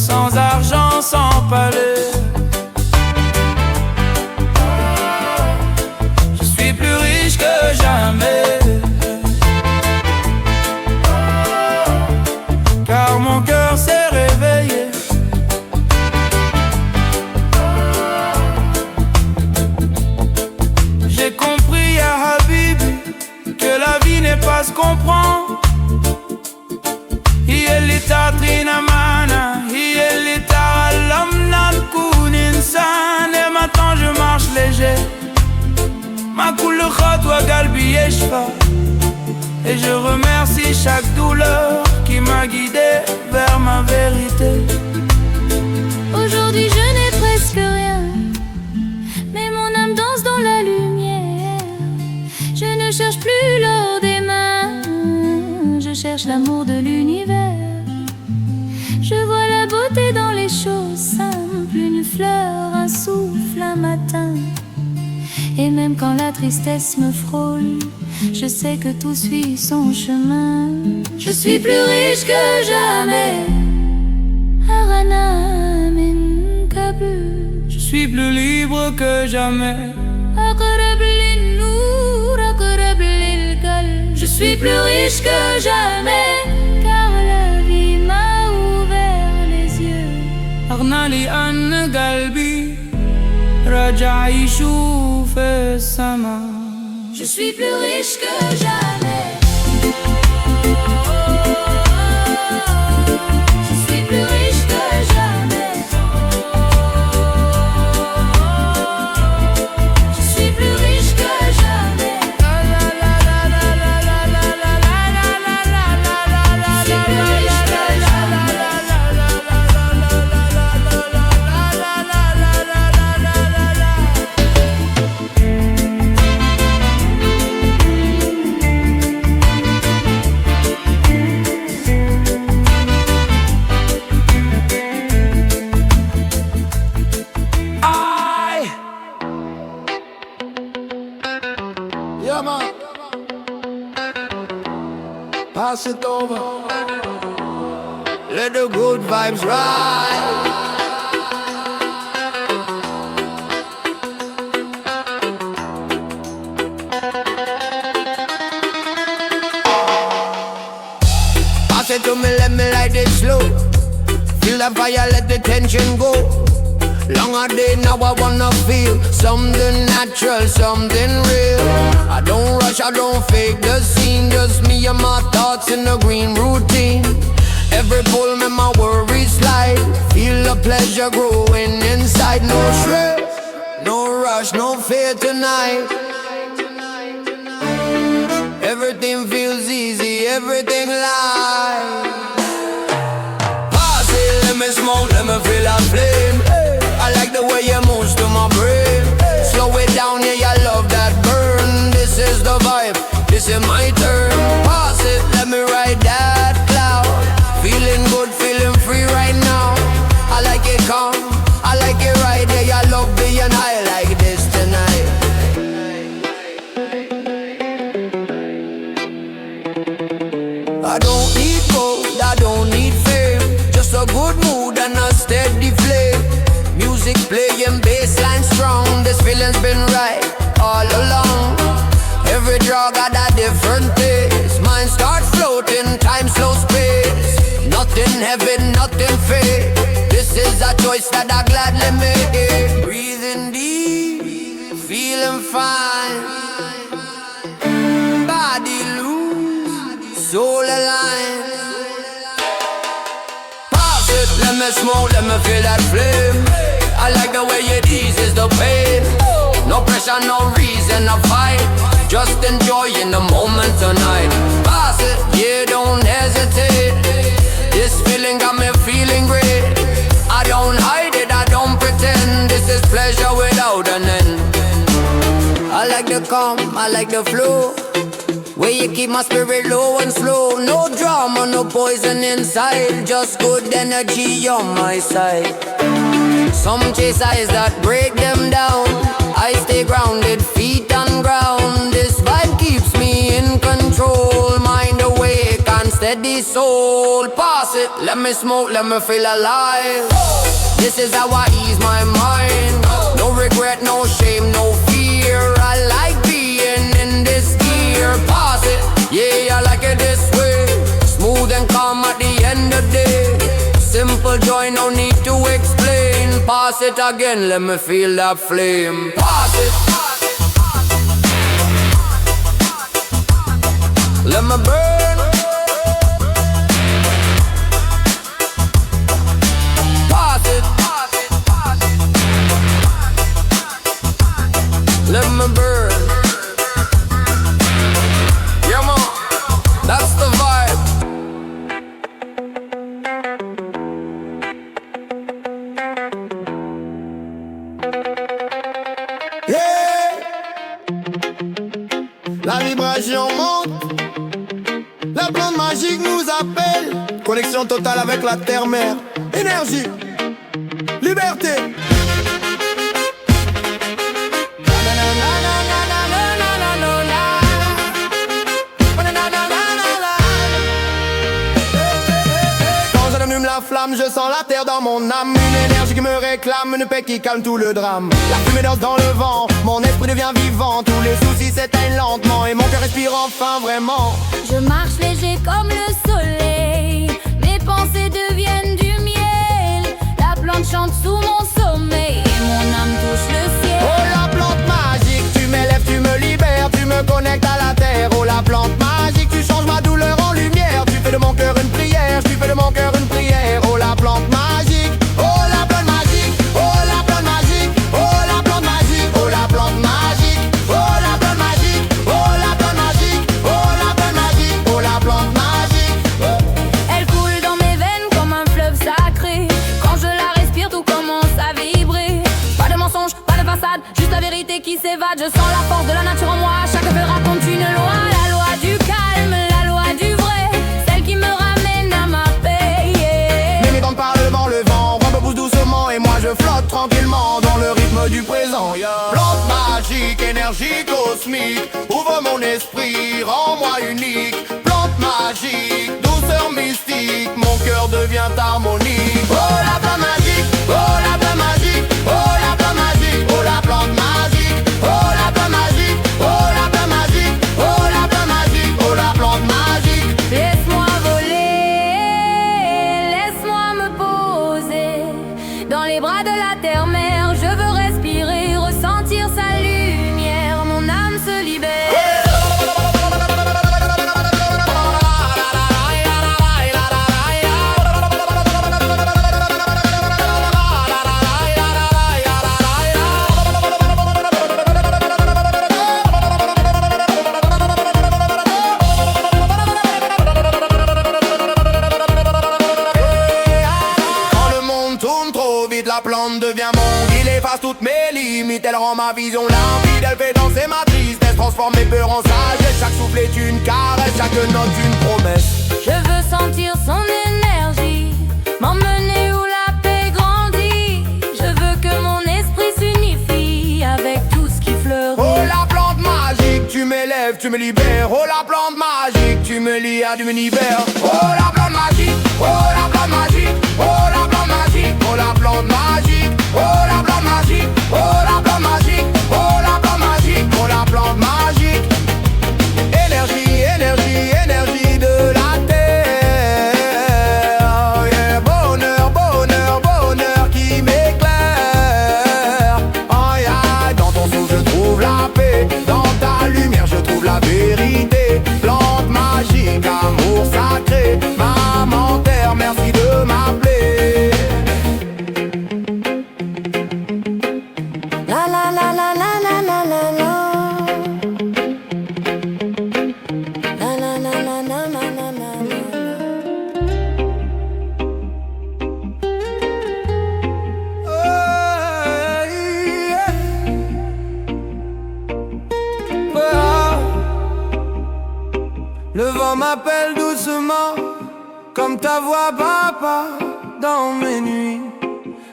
sans argent, sans palais. Je suis plus riche que jamais, car mon cœur s'est réveillé. J'ai compris, ya Habibi, que la vie n'est pas ce qu'on prend. هي اللي تعطينا معنى، هي اللي تعلمنا نكون إنسان. Et maintenant je marche léger، مع كل خطوة قلبي يشفى. Et je remercie chaque douleur qui m'a guidé vers ma vérité. Aujourd'hui je n'ai presque rien, mais mon âme danse dans la lumière. Je ne cherche plus l'or des mains, je cherche l'amour de l'univers. Je vois la beauté dans les choses simples, une fleur, un souffle, un matin. Et même quand la tristesse me frôle, je sais que tout suit son chemin. Je suis plus riche que jamais, Harana min kabul. Je suis plus libre que jamais, أقرب للنور أقرب للقلب. Je suis plus riche que jamais, car la vie m'a ouvert les yeux. أغنى لأن قلبي رجع يشوف السما. Je suis plus riche que jamais. Je suis plus riche que jamais. Je suis plus riche que jamais. Yeah, man. Pass it over. Let the good vibes ride. it to me, let me light it slow. Feel the fire, let the tension go. Longer day now I wanna feel something natural, something real. I don't rush, I don't fake the scene. Just me and my thoughts in the green routine. Every pull me my worries slide. Feel the pleasure growing inside. No stress, no rush, no fear tonight. Everything feels easy, everything light. Pass it, let me smoke, let me feel that flame. I like the way you move to my brain. Slow it down, yeah, I love that burn. This is the vibe, this is my turn. Pass it, let me ride that cloud. Feeling good, feeling free right now. I like it calm, I like it right, yeah, I love being high like this tonight. I don't need gold, I don't need fame. Just a good mood and a steady flame. Music playing, bassline strong. This feeling's been right all along. Every draw got a different taste. Mine starts floating, time slow space. Nothing heavy, nothing fake. This is a choice that I gladly make. Breathing deep, feeling fine. Body loose, soul aligned. Pass it, let me smoke, let me feel that flame. I like the way it eases the pain. No pressure, no reason to fight. Just enjoying the moment tonight. Pass it, yeah, don't hesitate. This feeling got me feeling great. I don't hide it, I don't pretend. This is pleasure without an end. I like the calm, I like the flow. Where you keep my spirit low and slow. No drama, no poison inside. Just good energy on my side. Some chase eyes that break them down. I stay grounded, feet on ground. This vibe keeps me in control. Mind awake and steady soul. Pass it, let me smoke, let me feel alive. This is how I ease my mind. No regret, no shame, no fear. I like being in this gear. Pass it, yeah, I like it this way. Smooth and calm at the end of the day. Simple joy, no need to explain. Pass it again, let me feel that flame. Pass it. Let me burn. Pass it. Let me burn. Yeah, man, that's the vibe. La vibration monte, la plante magique nous appelle. Connexion totale avec la terre-mère. Énergie, liberté. Quand j'allume la flamme, je sens la terre dans mon âme. Une énergie qui me réclame, une paix qui calme tout le drame. La fumée danse dans le vent, mon esprit devient vivant. Tous les soucis s'éteignent lentement et mon cœur respire enfin vraiment. Je marche léger comme le soleil. Mes pensées deviennent du miel. La plante chante sous mon sommeil et mon âme touche le ciel. Oh la plante magique, tu m'élèves, tu me libères, tu me connectes à la terre. Oh la plante magique, tu changes ma douleur en lumière. Tu fais de mon cœur une prière, tu fais de mon cœur une prière. Oh la plante magique, oh la plante magique, oh la plante magique, oh la plante magique, oh la plante magique, oh la plante magique, oh la plante magique, oh la plante magique, oh la plante magique. Elle coule dans mes veines comme un fleuve sacré. Quand je la respire, tout commence à vibrer. Pas de mensonge, pas de façade, juste la vérité qui s'évade. Je sens la force de la nature en moi. Chaque feuille raconte une loi, la loi du calme, la loi du vrai, celle qui me ramène à ma paix. Yeah. Mes bandes parlent devant le vent, robe pousse doucement et moi je flotte tranquillement dans le rythme du présent. Yeah. Plante magique, énergie cosmique, ouvre mon esprit, rends-moi unique. Plante magique, douceur mystique, mon cœur devient harmonique. Oh la plante magique, oh la plante magique, oh la plante magique, oh la plante magique, oh la plante magique, oh la plante magique, oh la plante magique, oh la plante magique. Laisse-moi voler. limites, elle rend ma vision limpide. Elle fait danser ma tristesse, transforme mes peurs en sagesse. Chaque souffle est une caresse, chaque note une promesse. Je veux sentir son énergie, m'emmener où la paix grandit. Je veux que mon esprit s'unifie avec tout ce qui fleurit. Oh la plante magique, tu m'élèves, tu me libères. Oh la plante magique, tu me lis à l'univers. Oh la plante magique, oh la plante magique, oh la plante magique, oh la plante magique, oh la plante magique, oh la plante magique, oh la plante magique, oh la plante magique. Énergie, énergie, énergie de la terre. Yeah, bonheur, bonheur, bonheur qui m'éclaire. Oh yeah, dans ton souffle je trouve la paix, dans ta lumière je trouve la vérité. Plante magique, amour sacré, maman terre, merci de m'appeler. La la la la la la la la la. La la la la la la la la. Le vent m'appelle doucement, comme ta voix papa, dans mes nuits.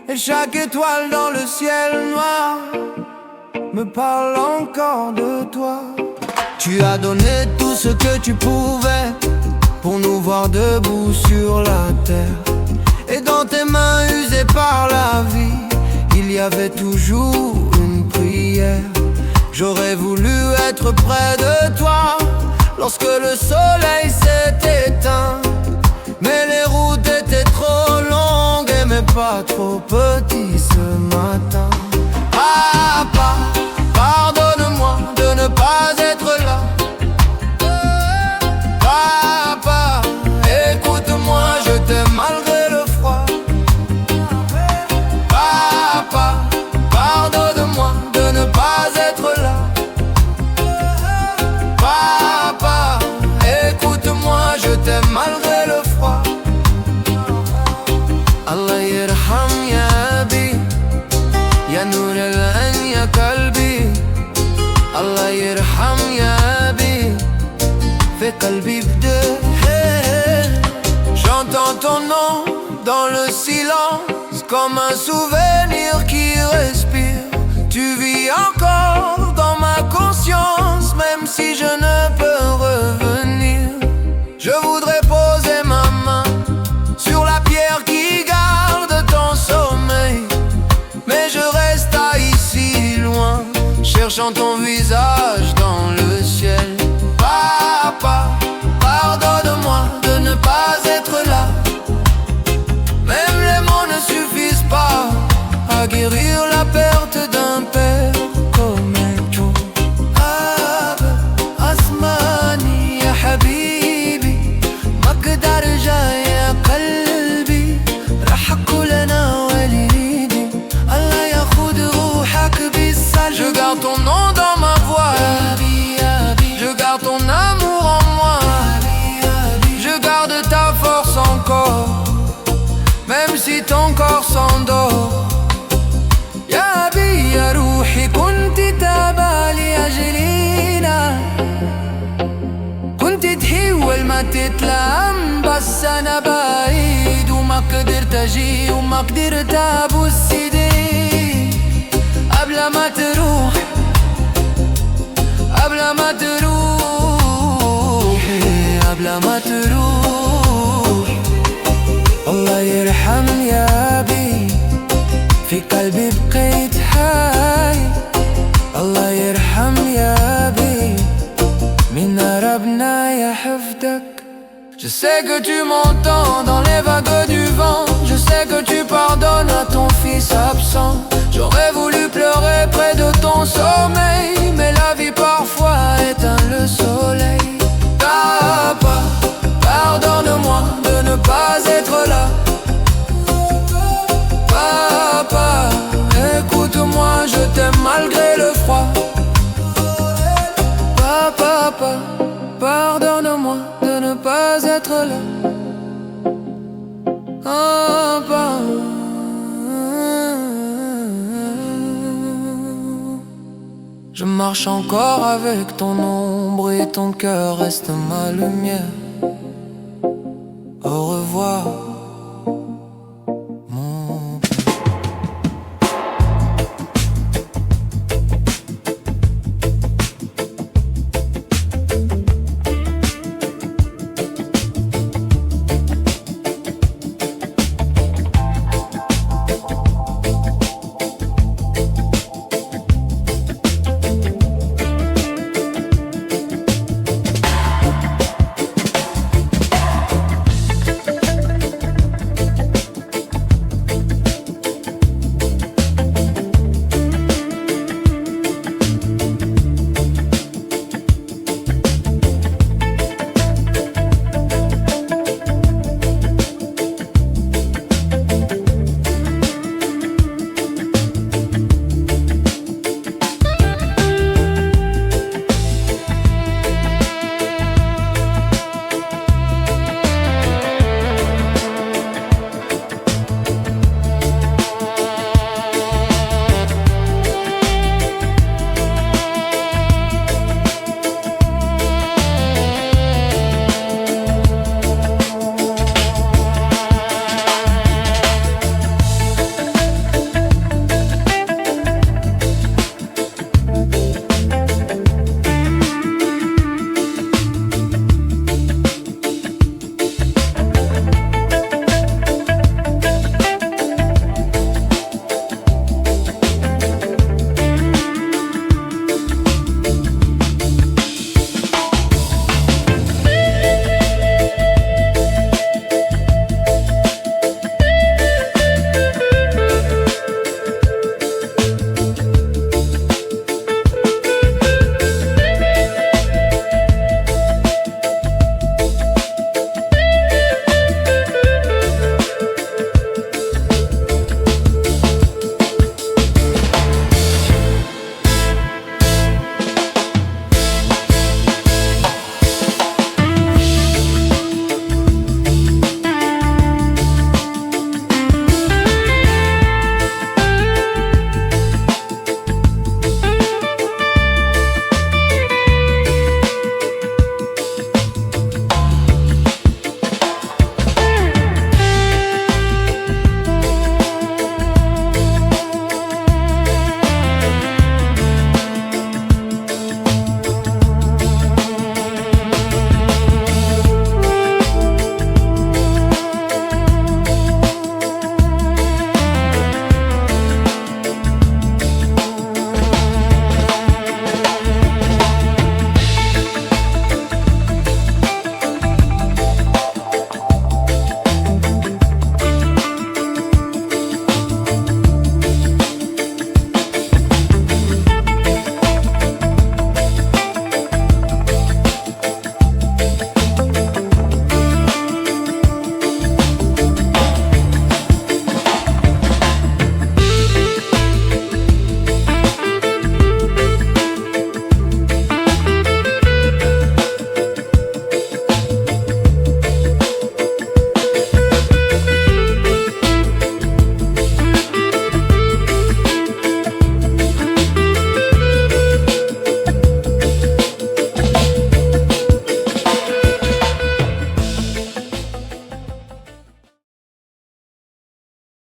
Et chaque étoile dans le ciel noir me parle encore de toi. Tu as donné tout ce que tu pouvais pour nous voir debout sur la terre. Et dans tes mains usées par la vie, il y avait toujours une prière. J'aurais voulu être près de toi lorsque le soleil s'est éteint. Mais les routes étaient trop longues et mes pas trop petits ce matin. Papa, pardonne-moi de ne pas être là. Papa, écoute-moi, je t'aime malgré le froid. Papa, pardonne-moi de ne pas être là. Papa, écoute-moi, je t'aime malgré le froid. Allah yirham ya abi, ya nour al-ain ya qalbi. Allah yirham ya abi, fi qalbi bde. J'entends ton nom dans le silence, comme un souvenir qui respire. Tu vis encore dans ma conscience, même si je ne peux revenir. Je voudrais poser ma main sur la pierre qui garde ton sommeil, mais je reste ici loin, cherchant ton visage dans le ciel. Papa, pardonne-moi de ne pas être là. Même les mots ne suffisent pas à guérir la perte d'un père comme toi. Abba, asmani ya habibi, maqdar ya qalbi, raha kulana walidi, Allah yakhud ruhak bis-sal. Je garde ton nom dans ma voix, je garde ton amour en moi, je garde ta force encore, même si ton corps s'endort. Ya abi ya ruhi kunti tabali ajlina, kunti تحاول ما تتلام بس انا بعيد وما قدرت اجي وما قدرت ابوس ايديك قبل ما تروح، قبل ما تروح، قبل ما تروح. الله يرحم يا أبي، في قلبي بقيت حي. الله يرحم يا أبي، من ربنا يحفظك. Je sais que tu m'entends dans les vagues du vent, je sais que tu pardonnes à ton fils absent. J'aurais voulu pleurer près de ton sommeil, mais la vie parfois éteint le soleil. Papa, pardonne-moi de ne pas être là. Papa, écoute-moi, je t'aime malgré le froid. Papa, pardonne-moi de ne pas être là. Papa. marche encore avec ton ombre et ton cœur reste ma lumière. Au revoir.